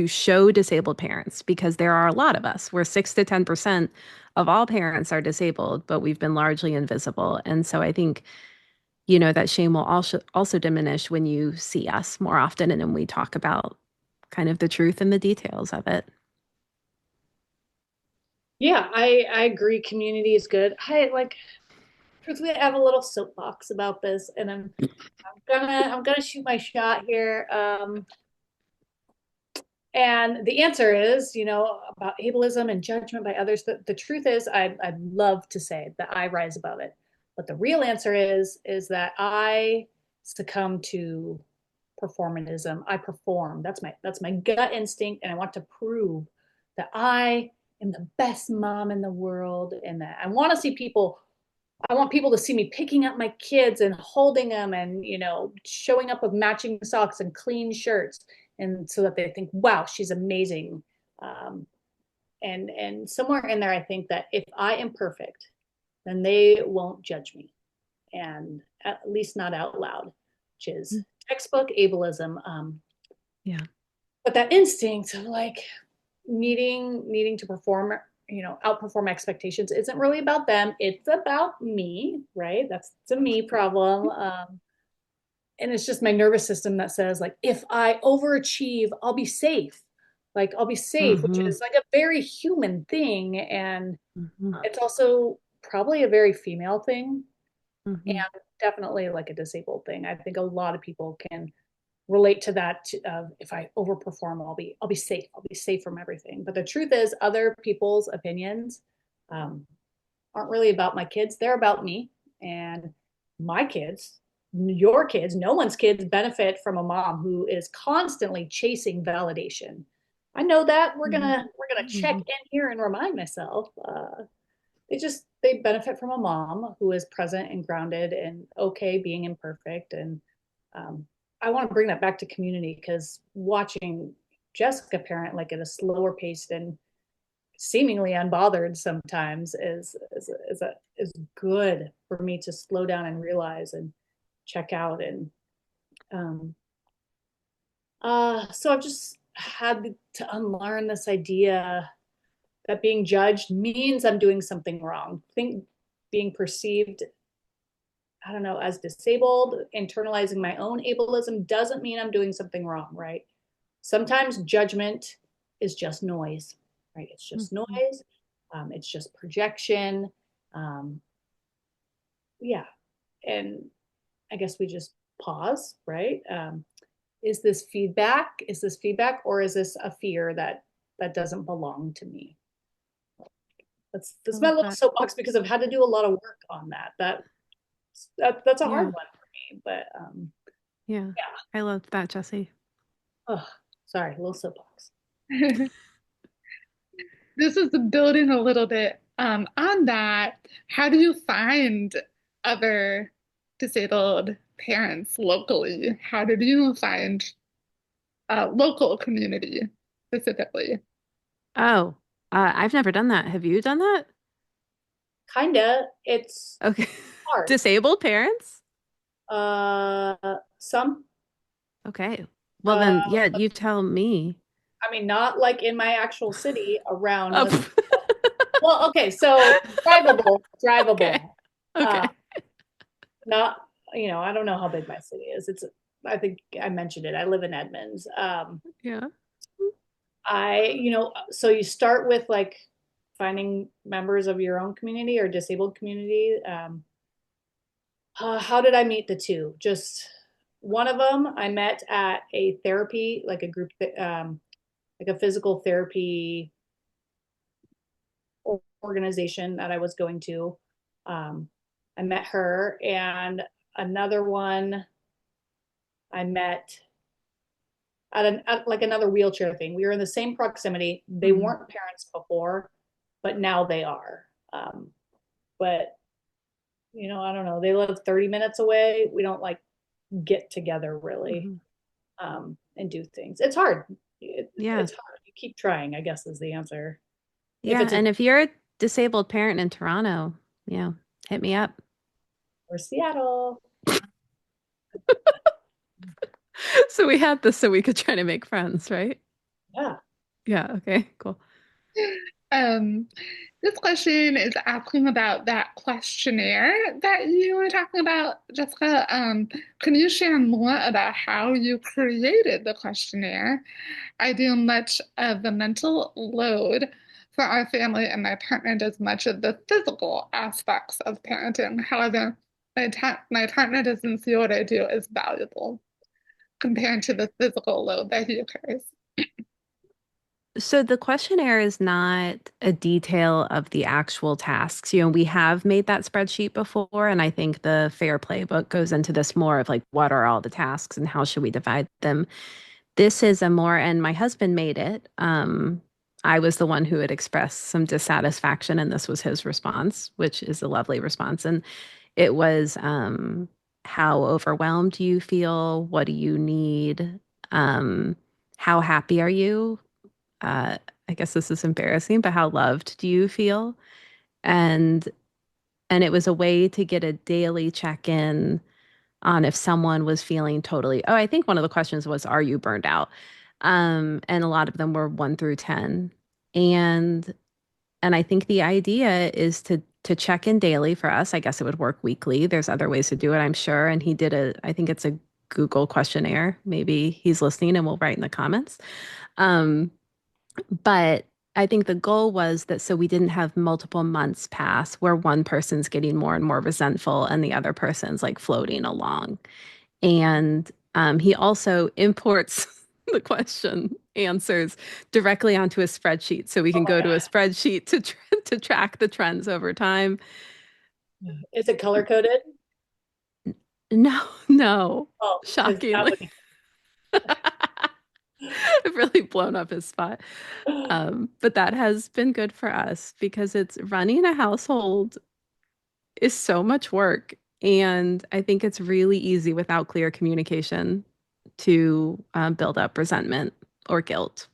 [SPEAKER 2] show disabled parents, because there are a lot of us. We're 6 to 10% of all parents are disabled, but we've been largely invisible. And so I think that shame will also diminish when you see us more often, and then we talk about kind of the truth and the details of it.
[SPEAKER 3] Yeah, I agree. Community is good. Truthfully, I have a little soapbox about this, and I'm gonna shoot my shot here. And the answer is, about ableism and judgment by others. The truth is, I'd love to say that I rise above it, but the real answer is that I succumb to performatism. I perform. That's my gut instinct, and I want to prove that I am the best mom in the world, and that I want to see people I want people to see me picking up my kids and holding them and, showing up with matching socks and clean shirts. And so that they think, wow, she's amazing. Um, and somewhere in there, I think that if I am perfect, then they won't judge me. And at least not out loud, which is textbook ableism.
[SPEAKER 2] Yeah.
[SPEAKER 3] But that instinct of like needing to perform, outperform expectations isn't really about them. It's about me, right? That's a me problem. And it's just my nervous system that says like, if I overachieve, I'll be safe. Like I'll be safe, which
[SPEAKER 2] Mm-hmm.
[SPEAKER 3] is like a very human thing. And
[SPEAKER 2] Mm-hmm.
[SPEAKER 3] it's also probably a very female thing and
[SPEAKER 2] Mm-hmm.
[SPEAKER 3] definitely like a disabled thing. I think a lot of people can relate to that if I overperform, I'll be safe. I'll be safe from everything. But the truth is, other people's opinions um, aren't really about my kids. They're about me and my kids. Your kids, no one's kids benefit from a mom who is constantly chasing validation. I know that we're gonna check
[SPEAKER 2] Mm-hmm.
[SPEAKER 3] in here and remind myself. They benefit from a mom who is present and grounded and okay being imperfect and um, I want to bring that back to community because watching Jessica parent like at a slower pace and seemingly unbothered sometimes is good for me to slow down and realize and check out and um, so I've just had to unlearn this idea that being judged means I'm doing something wrong. Think being perceived, I don't know, as disabled, internalizing my own ableism doesn't mean I'm doing something wrong, right? Sometimes judgment is just noise, right? It's just
[SPEAKER 2] Mm-hmm.
[SPEAKER 3] noise. It's just projection. Um, yeah. And I guess we just pause, right? Is this feedback? Is this feedback or is this a fear that doesn't belong to me?
[SPEAKER 2] I
[SPEAKER 3] That's my
[SPEAKER 2] love
[SPEAKER 3] little
[SPEAKER 2] that.
[SPEAKER 3] soapbox because I've had to do a lot of work on that. That's a hard
[SPEAKER 2] Yeah.
[SPEAKER 3] one for me, but
[SPEAKER 2] Yeah. I love that, Jessie.
[SPEAKER 3] oh, sorry, a little soapbox.
[SPEAKER 1] This is building a little bit on that. How do you find other disabled parents locally? How did you find local community specifically?
[SPEAKER 2] Oh, I've never done that. Have you done that?
[SPEAKER 3] Kinda. It's
[SPEAKER 2] Okay.
[SPEAKER 3] hard.
[SPEAKER 2] Disabled parents?
[SPEAKER 3] Some.
[SPEAKER 2] Okay. Well,
[SPEAKER 3] Uh,
[SPEAKER 2] then, yeah, you tell me.
[SPEAKER 3] I mean, not like in my actual city around.
[SPEAKER 2] Oh.
[SPEAKER 3] Well, okay, so drivable,
[SPEAKER 2] Okay.
[SPEAKER 3] drivable. Uh,
[SPEAKER 2] Okay.
[SPEAKER 3] not, I don't know how big my city is. I think I mentioned it. I live in Edmonds.
[SPEAKER 2] Yeah.
[SPEAKER 3] So you start with like finding members of your own community or disabled community. How did I meet the two? Just one of them I met at a therapy, like a group, like a physical therapy organization that I was going to. Um, I met her, and another one I met at like another wheelchair thing. We were in the same proximity. They
[SPEAKER 2] Mm-hmm.
[SPEAKER 3] weren't parents before, but now they are. But I don't know. They live 30 minutes away. We don't like get together really
[SPEAKER 2] Mm-hmm.
[SPEAKER 3] and do things. It's hard.
[SPEAKER 2] Yeah.
[SPEAKER 3] It's hard. You keep trying, I guess, is the answer. If
[SPEAKER 2] Yeah.
[SPEAKER 3] it's a
[SPEAKER 2] And if you're a disabled parent in Toronto, yeah, hit me up.
[SPEAKER 3] or Seattle,
[SPEAKER 2] So we had this so we could try to make friends, right?
[SPEAKER 3] yeah.
[SPEAKER 2] Yeah. Okay. Cool.
[SPEAKER 1] Um, this question is asking about that questionnaire that you were talking about, Jessica. Can you share more about how you created the questionnaire? I do much of the mental load for our family, and my partner does much of the physical aspects of parenting. However, my partner doesn't see what I do as valuable compared to the physical load that he carries.
[SPEAKER 2] So the questionnaire is not a detail of the actual tasks. We have made that spreadsheet before, and I think the Fair Play book goes into this more of like what are all the tasks and how should we divide them. This is a more, and my husband made it. I was the one who had expressed some dissatisfaction, and this was his response, which is a lovely response. And it was, how overwhelmed do you feel? What do you need? Um, how happy are you? Uh, I guess this is embarrassing, but how loved do you feel? And it was a way to get a daily check-in on if someone was feeling totally, oh, I think one of the questions was, are you burned out? And a lot of them were 1 through 10. And I think the idea is to check in daily for us. I guess it would work weekly. There's other ways to do it, I'm sure. And he did I think it's a Google questionnaire. Maybe he's listening and will write in the comments. Um, but I think the goal was that so we didn't have multiple months pass where one person's getting more and more resentful and the other person's like floating along. And he also imports the question answers directly onto a spreadsheet. So we
[SPEAKER 3] Oh
[SPEAKER 2] can
[SPEAKER 3] my
[SPEAKER 2] go to a
[SPEAKER 3] God.
[SPEAKER 2] spreadsheet to track the trends over time.
[SPEAKER 3] Is it color coded?
[SPEAKER 2] No, no,
[SPEAKER 3] Oh, because that
[SPEAKER 2] shockingly. I've really blown up his spot.
[SPEAKER 3] would.
[SPEAKER 2] But that has been good for us because it's running a household is so much work. And I think it's really easy without clear communication to build up resentment or guilt.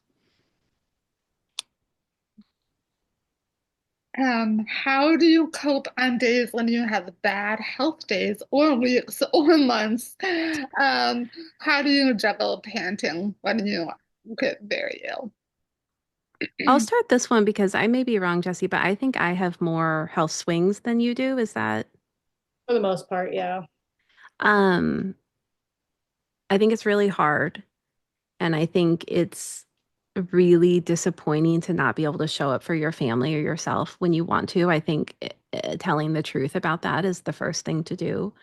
[SPEAKER 1] How do you cope on days when you have bad health days or weeks or months? How do you juggle parenting when you get very ill?
[SPEAKER 2] I'll start this one because I may be wrong, Jesse, but I think I have more health swings than you do. Is that?
[SPEAKER 3] For the most part, yeah.
[SPEAKER 2] Um, I think it's really hard. And I think it's really disappointing to not be able to show up for your family or yourself when you want to. I think telling the truth about that is the first thing to do.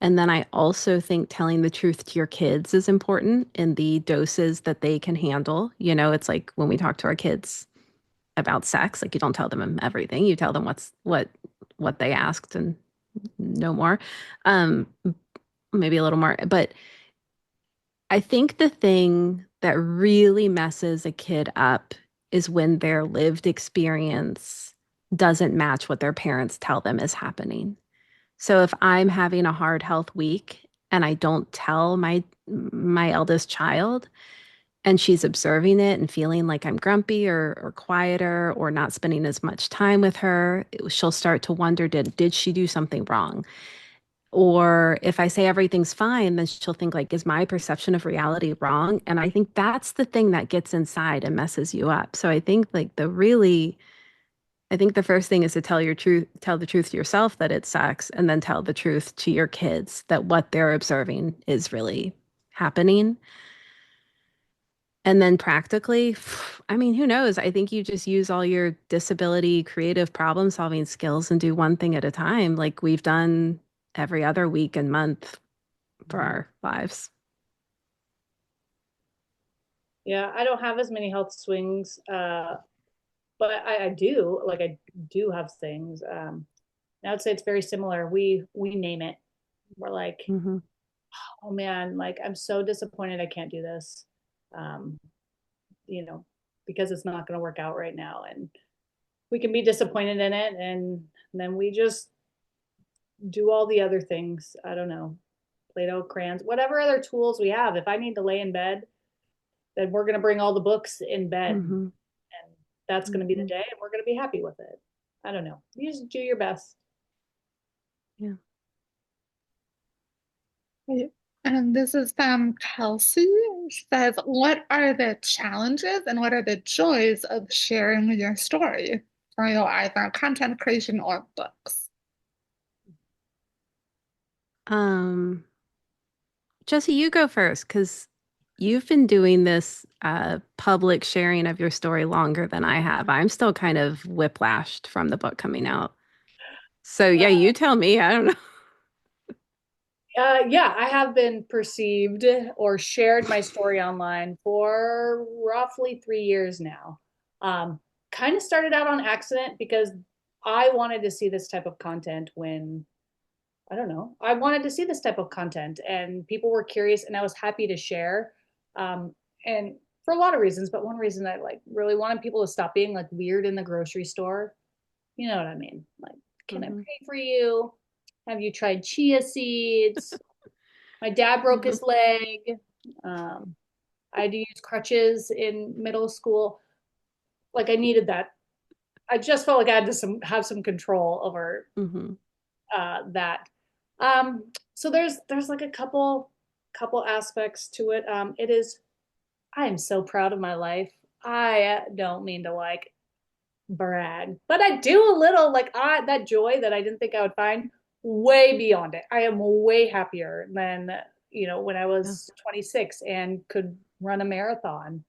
[SPEAKER 2] And then I also think telling the truth to your kids is important in the doses that they can handle. You know, it's like when we talk to our kids about sex, like you don't tell them everything. You tell them what they asked and no more. Um, maybe a little more. But I think the thing that really messes a kid up is when their lived experience doesn't match what their parents tell them is happening. So if I'm having a hard health week and I don't tell my eldest child and she's observing it and feeling like I'm grumpy or quieter or not spending as much time with her, she'll start to wonder, did she do something wrong? Or if I say everything's fine, then she'll think like, is my perception of reality wrong? And I think that's the thing that gets inside and messes you up. So I think like I think the first thing is to tell the truth to yourself that it sucks, and then tell the truth to your kids that what they're observing is really happening. And then practically, I mean, who knows? I think you just use all your disability, creative problem solving skills and do one thing at a time, like we've done every other week and month for our lives.
[SPEAKER 3] Yeah, I don't have as many health swings, but I do like I do have things. I would say it's very similar. We name it. We're like,
[SPEAKER 2] Hmm.
[SPEAKER 3] oh man, like I'm so disappointed I can't do this. Um, you know, because it's not going to work out right now, and we can be disappointed in it, and then we just do all the other things. I don't know, Play-Doh, crayons, whatever other tools we have. If I need to lay in bed, then we're going to bring all the books in bed,
[SPEAKER 2] Hmm.
[SPEAKER 3] and that's going to be the
[SPEAKER 2] Hmm.
[SPEAKER 3] day, and we're going to be happy with it. I don't know. You just do your best.
[SPEAKER 2] Yeah.
[SPEAKER 1] And this is from Kelsey. She says, what are the challenges and what are the joys of sharing your story for your either content creation or books?
[SPEAKER 2] Um, Jesse, you go first because you've been doing this public sharing of your story longer than I have. I'm still kind of whiplashed from the book coming out. So yeah, you tell me. I don't know.
[SPEAKER 3] Yeah, I have been perceived or shared my story online for roughly 3 years now. Um, Kind of started out on accident because I wanted to see this type of content when I don't know. I wanted to see this type of content, and people were curious, and I was happy to share. Um, and for a lot of reasons, but one reason I like really wanted people to stop being like weird in the grocery store. You know what I mean? Like, can I
[SPEAKER 2] Mhm.
[SPEAKER 3] pray for you? Have you tried chia seeds? My dad broke
[SPEAKER 2] Mhm.
[SPEAKER 3] his leg. Um, I had to use crutches in middle school. Like I needed that. I just felt like I had to have some control over
[SPEAKER 2] Mhm.
[SPEAKER 3] that. So there's like a couple aspects to it. It is I am so proud of my life. I don't mean to like brag, but I do a little like that joy that I didn't think I would find way beyond it. I am way happier than when I
[SPEAKER 2] Yeah.
[SPEAKER 3] was 26 and could run a marathon.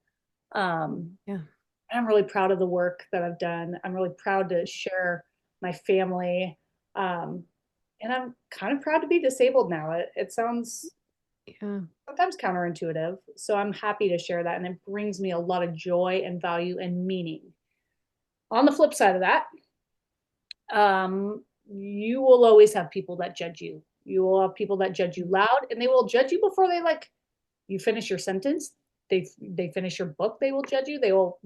[SPEAKER 3] Um,
[SPEAKER 2] Yeah.
[SPEAKER 3] I'm really proud of the work that I've done. I'm really proud to share my family. Um, and I'm kind of proud to be disabled now. It sounds
[SPEAKER 2] Yeah.
[SPEAKER 3] sometimes counterintuitive. So I'm happy to share that. And it brings me a lot of joy and value and meaning. On the flip side of that, you will always have people that judge you. You will have people that judge you loud, and they will judge you before they like you finish your sentence. They finish your book. They will judge you. They will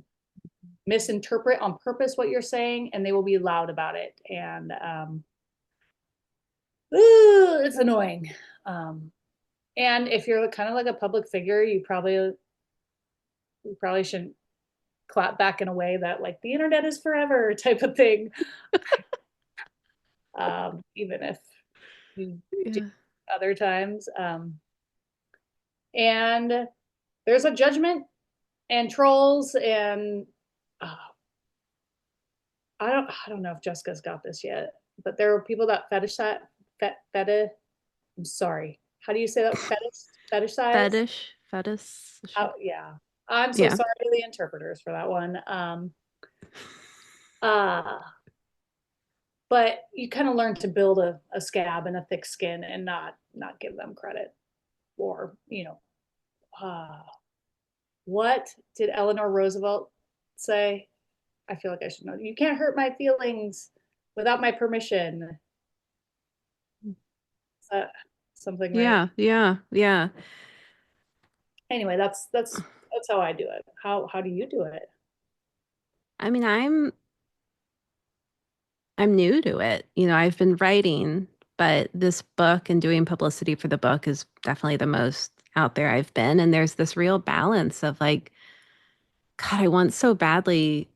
[SPEAKER 3] misinterpret on purpose what you're saying, and they will be loud about it. And it's annoying. Um, and if you're kind of like a public figure, you probably shouldn't clap back in a way that like the internet is forever type of thing. Even if you do
[SPEAKER 2] Yeah.
[SPEAKER 3] other times. And there's a judgment and trolls and uh, I don't know if Jessica's got this yet, but there are people that fetish. I'm sorry. How do you say that? Fetishize?
[SPEAKER 2] Fetish.
[SPEAKER 3] Oh yeah. I'm so
[SPEAKER 2] Yeah.
[SPEAKER 3] sorry to the interpreters for that one. Uh, but you kind of learn to build a scab and a thick skin and not give them credit or uh, what did Eleanor Roosevelt say? I feel like I should know. You can't hurt my feelings without my permission. Is that something right?
[SPEAKER 2] Yeah. Yeah. Yeah.
[SPEAKER 3] Anyway, that's how I do it. How do you do it?
[SPEAKER 2] I mean, I'm new to it. I've been writing, but this book and doing publicity for the book is definitely the most out there I've been. And there's this real balance of like, God, I want so badly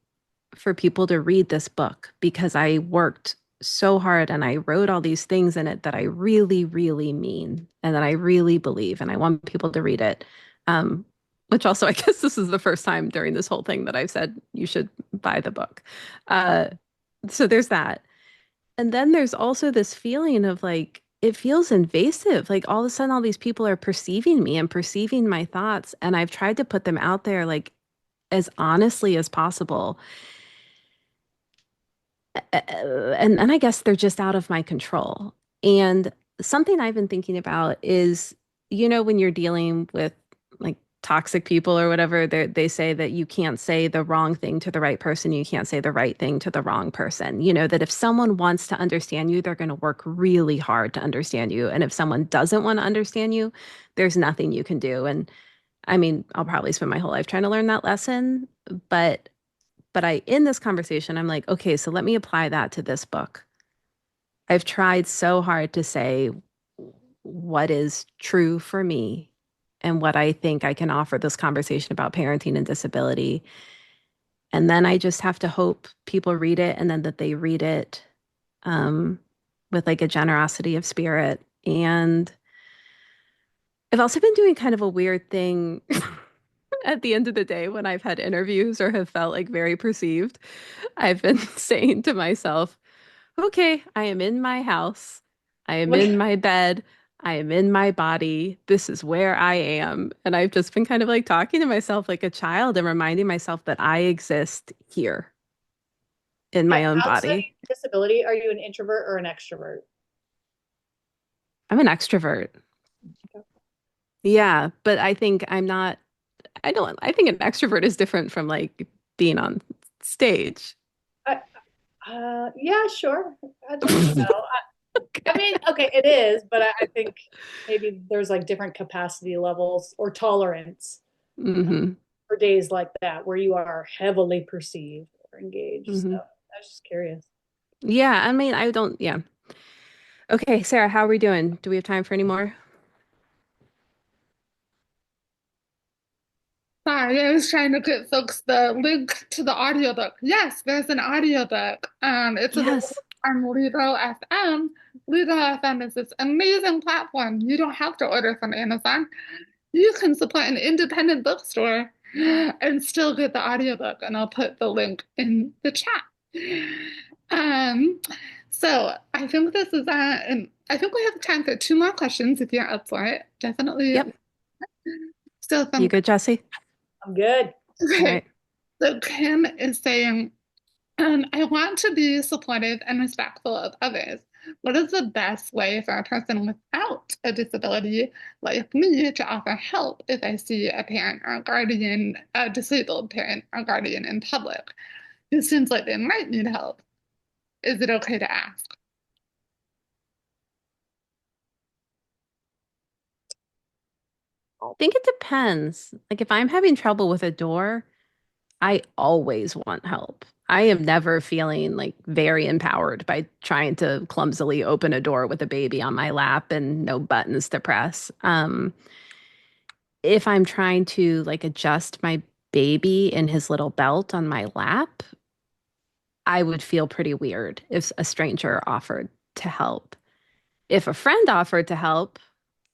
[SPEAKER 2] for people to read this book because I worked so hard and I wrote all these things in it that I really, really mean and that I really believe, and I want people to read it. Um, which also, I guess this is the first time during this whole thing that I've said you should buy the book. Uh, so there's that. And then there's also this feeling of like, it feels invasive. Like all of a sudden, all these people are perceiving me and perceiving my thoughts. And I've tried to put them out there like as honestly as possible. And I guess they're just out of my control. And something I've been thinking about is, when you're dealing with like toxic people or whatever, they say that you can't say the wrong thing to the right person. You can't say the right thing to the wrong person. That if someone wants to understand you, they're going to work really hard to understand you. And if someone doesn't want to understand you, there's nothing you can do. And I mean, I'll probably spend my whole life trying to learn that lesson, but in this conversation, I'm like, okay, so let me apply that to this book. I've tried so hard to say what is true for me and what I think I can offer this conversation about parenting and disability. And then I just have to hope people read it and then that they read it um, with like a generosity of spirit. And I've also been doing kind of a weird thing at the end of the day when I've had interviews or have felt like very perceived. I've been saying to myself, okay, I am in my house. I am in my bed. I am in my body. This is where I am. And I've just been kind of like talking to myself like a child and reminding myself that I exist here in my own
[SPEAKER 3] Outside
[SPEAKER 2] body.
[SPEAKER 3] disability, are you an introvert or an extrovert?
[SPEAKER 2] I'm an extrovert. Yeah, but I think I'm not, I think an extrovert is different from like being on stage.
[SPEAKER 3] I, yeah, sure. I think so. I mean, okay, it is, but I think maybe there's like different capacity levels or tolerance.
[SPEAKER 2] Hmm.
[SPEAKER 3] for days like that where you are heavily perceived or engaged. So
[SPEAKER 2] Hmm.
[SPEAKER 3] I was just curious.
[SPEAKER 2] Yeah, I mean, I don't, yeah. Okay, Sarah, how are we doing? Do we have time for any more?
[SPEAKER 1] Sorry, I was trying to get folks the link to the audiobook. Yes, there's an audiobook. It's available
[SPEAKER 2] Yes.
[SPEAKER 1] on Libro FM. Libro FM is this amazing platform. You don't have to order from Amazon. You can support an independent bookstore and still get the audiobook, and I'll put the link in the chat. Um, so I think this is and I think we have time for two more questions if you're up for it. Definitely
[SPEAKER 2] Yep.
[SPEAKER 1] still
[SPEAKER 2] You
[SPEAKER 1] some.
[SPEAKER 2] good, Jesse?
[SPEAKER 3] I'm good.
[SPEAKER 2] All
[SPEAKER 1] Okay,
[SPEAKER 2] right.
[SPEAKER 1] so Kim is saying, I want to be supportive and respectful of others. What is the best way for a person without a disability like me to offer help if I see a parent or guardian, a disabled parent or guardian in public who seems like they might need help? Is it okay to ask?
[SPEAKER 2] I think it depends. Like if I'm having trouble with a door, I always want help. I am never feeling like very empowered by trying to clumsily open a door with a baby on my lap and no buttons to press. If I'm trying to like adjust my baby in his little belt on my lap, I would feel pretty weird if a stranger offered to help. If a friend offered to help,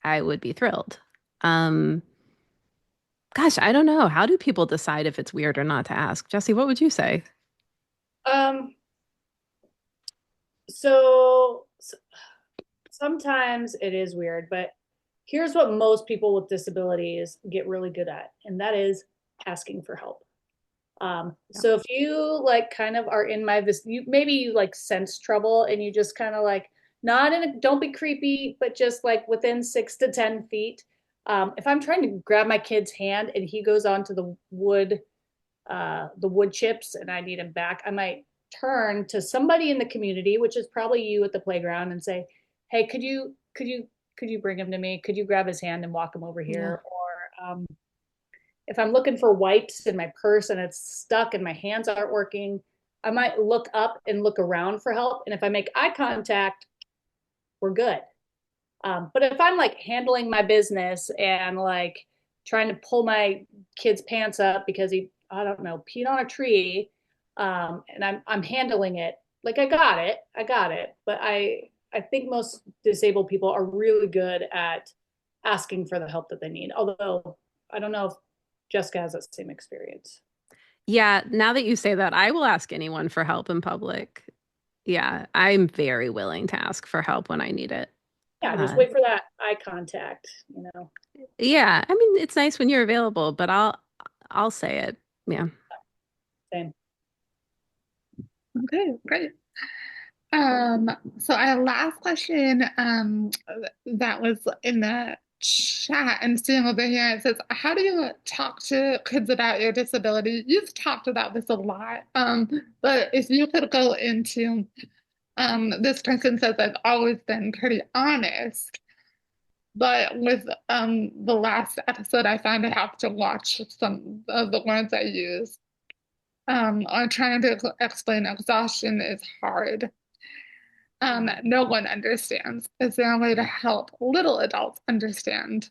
[SPEAKER 2] I would be thrilled. Um, Gosh, I don't know. How do people decide if it's weird or not to ask? Jesse, what would you say?
[SPEAKER 3] Um, so sometimes it is weird, but here's what most people with disabilities get really good at, and that is asking for help.
[SPEAKER 2] Yeah.
[SPEAKER 3] So if you like kind of are in my this you maybe you like sense trouble and you just kind of like not in a don't be creepy, but just like within 6 to 10 feet. If I'm trying to grab my kid's hand and he goes onto the wood chips and I need him back, I might turn to somebody in the community, which is probably you at the playground, and say, "Hey, could you bring him to me? Could you grab his hand and walk him over
[SPEAKER 2] Yeah.
[SPEAKER 3] here?" Or if I'm looking for wipes in my purse and it's stuck and my hands aren't working, I might look up and look around for help. And if I make eye contact, we're good. But if I'm like handling my business and like trying to pull my kid's pants up because he, I don't know, peed on a tree, and I'm handling it, like I got it. But I think most disabled people are really good at asking for the help that they need. Although I don't know if Jessica has that same experience.
[SPEAKER 2] Yeah, now that you say that, I will ask anyone for help in public. Yeah, I'm very willing to ask for help when I need it.
[SPEAKER 3] Yeah, just
[SPEAKER 2] Uh,
[SPEAKER 3] wait for that eye contact, you know.
[SPEAKER 2] yeah, I mean, it's nice when you're available, but I'll say it. Yeah.
[SPEAKER 3] Same.
[SPEAKER 1] Okay, great. Um, so our last question, that was in the chat and seeing over here, it says, how do you talk to kids about your disability? You've talked about this a lot, but if you could go into, this person says, I've always been pretty honest, but with the last episode, I found I have to watch some of the words I use. On trying to explain exhaustion is hard. No one understands. Is there a way to help little adults understand?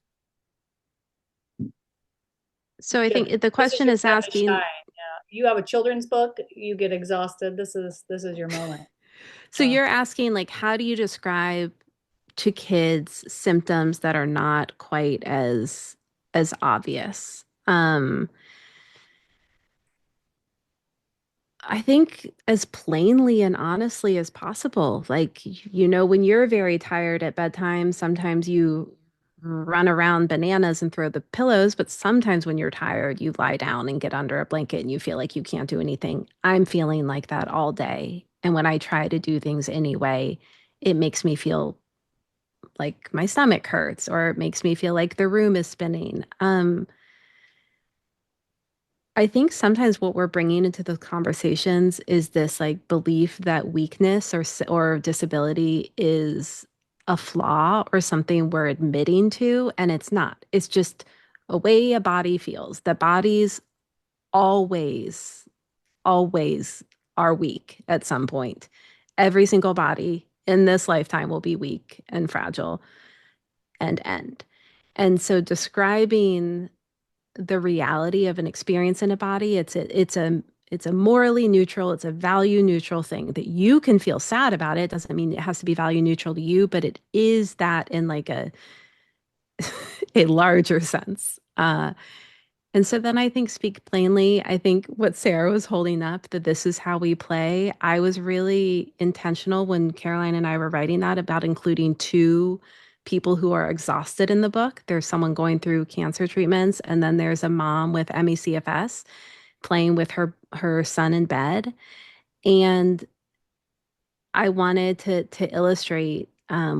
[SPEAKER 2] So I
[SPEAKER 3] Jim,
[SPEAKER 2] think the
[SPEAKER 3] this is
[SPEAKER 2] question
[SPEAKER 3] your
[SPEAKER 2] is
[SPEAKER 3] time to shine.
[SPEAKER 2] asking,
[SPEAKER 3] Yeah. You have a children's book, you get exhausted. This is your moment.
[SPEAKER 2] so
[SPEAKER 3] So
[SPEAKER 2] you're asking like, how do you describe to kids symptoms that are not quite as obvious? I think as plainly and honestly as possible. Like, when you're very tired at bedtime, sometimes you run around bananas and throw the pillows, but sometimes when you're tired, you lie down and get under a blanket and you feel like you can't do anything. I'm feeling like that all day. And when I try to do things anyway, it makes me feel like my stomach hurts or it makes me feel like the room is spinning. I think sometimes what we're bringing into the conversations is this like belief that weakness or disability is a flaw or something we're admitting to, and it's not. It's just a way a body feels. That bodies always, always are weak at some point. Every single body in this lifetime will be weak and fragile and end. And so describing the reality of an experience in a body, it's a morally neutral, it's a value neutral thing that you can feel sad about. It doesn't mean it has to be value neutral to you, but it is that in like a larger sense. And so then I think speak plainly. I think what Sarah was holding up, that this is how we play. I was really intentional when Caroline and I were writing that about including two people who are exhausted in the book. There's someone going through cancer treatments, and then there's a mom with ME/CFS playing with her son in bed. And I wanted to illustrate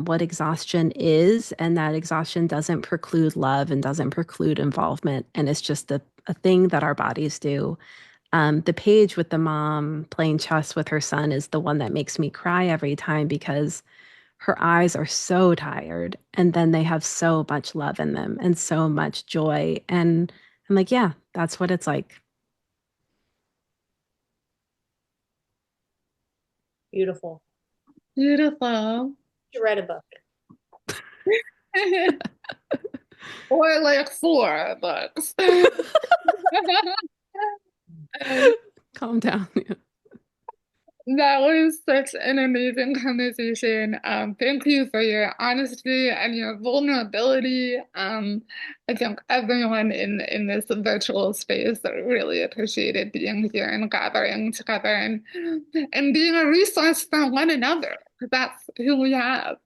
[SPEAKER 2] what exhaustion is, and that exhaustion doesn't preclude love and doesn't preclude involvement, and it's just a thing that our bodies do. The page with the mom playing chess with her son is the one that makes me cry every time because her eyes are so tired, and then they have so much love in them and so much joy. And I'm like, yeah, that's what it's like.
[SPEAKER 3] Beautiful.
[SPEAKER 1] Beautiful.
[SPEAKER 3] You read a book.
[SPEAKER 1] Or like four books.
[SPEAKER 2] Calm down.
[SPEAKER 1] That was such an amazing conversation. Thank you for your honesty and your vulnerability. I think everyone in this virtual space really appreciated being here and gathering together and being a resource for one another. That's who we have.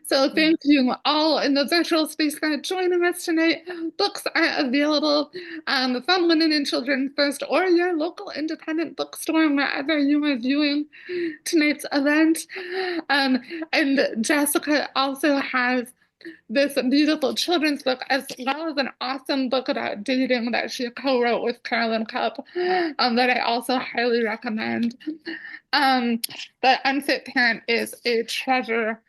[SPEAKER 1] So thank you all in the virtual space for joining us tonight. Books are available from Women and Children First or your local independent bookstore wherever you are viewing tonight's event. And Jessica also has this beautiful children's book as well as an awesome book about dating that she co-wrote with Carolyn Cupp that I also highly recommend. The Unfit Parent is a treasure,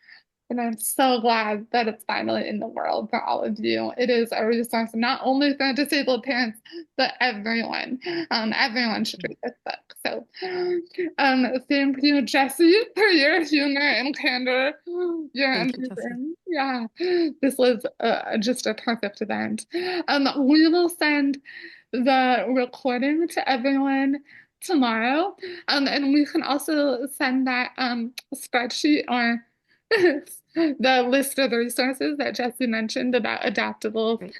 [SPEAKER 1] and I'm so glad that it's finally in the world for all of you. It is a resource not only for disabled parents, but everyone. Everyone should read this book. So, thank you, Jessie, for your humor and candor. You're
[SPEAKER 2] Thank you, Jessie.
[SPEAKER 1] amazing. Yeah, this was just a perfect event. We will send the recording to everyone tomorrow, and we can also send that spreadsheet or the list of the resources that Jessie mentioned about adaptable
[SPEAKER 2] Great.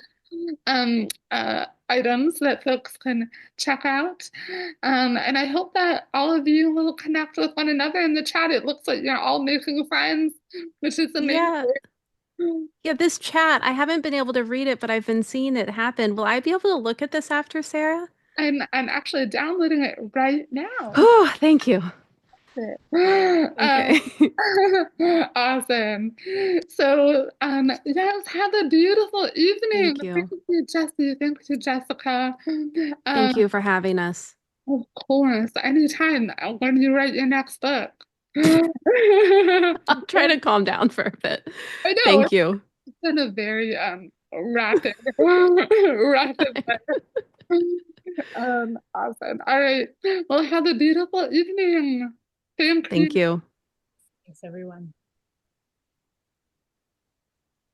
[SPEAKER 1] items that folks can check out. And I hope that all of you will connect with one another in the chat. It looks like you're all making friends, which is amazing.
[SPEAKER 2] Yeah. Yeah, this chat, I haven't been able to read it, but I've been seeing it happen. Will I be able to look at this after, Sarah?
[SPEAKER 1] I'm actually downloading it right now.
[SPEAKER 2] Oh, thank you.
[SPEAKER 1] Um,
[SPEAKER 2] Okay.
[SPEAKER 1] awesome. So, yes, have a beautiful evening.
[SPEAKER 2] Thank
[SPEAKER 1] Thank
[SPEAKER 2] you.
[SPEAKER 1] you, Jessie. Thank you, Jessica.
[SPEAKER 2] Thank
[SPEAKER 1] Um,
[SPEAKER 2] you for having us.
[SPEAKER 1] of course, anytime when you write your next book.
[SPEAKER 2] I'll try to calm down for a bit.
[SPEAKER 1] I know
[SPEAKER 2] Thank you.
[SPEAKER 1] it's been a very rapid, rapid. Awesome. All right. Well, have a beautiful evening. Thank
[SPEAKER 2] Thank
[SPEAKER 1] you.
[SPEAKER 2] you.
[SPEAKER 3] Thanks, everyone.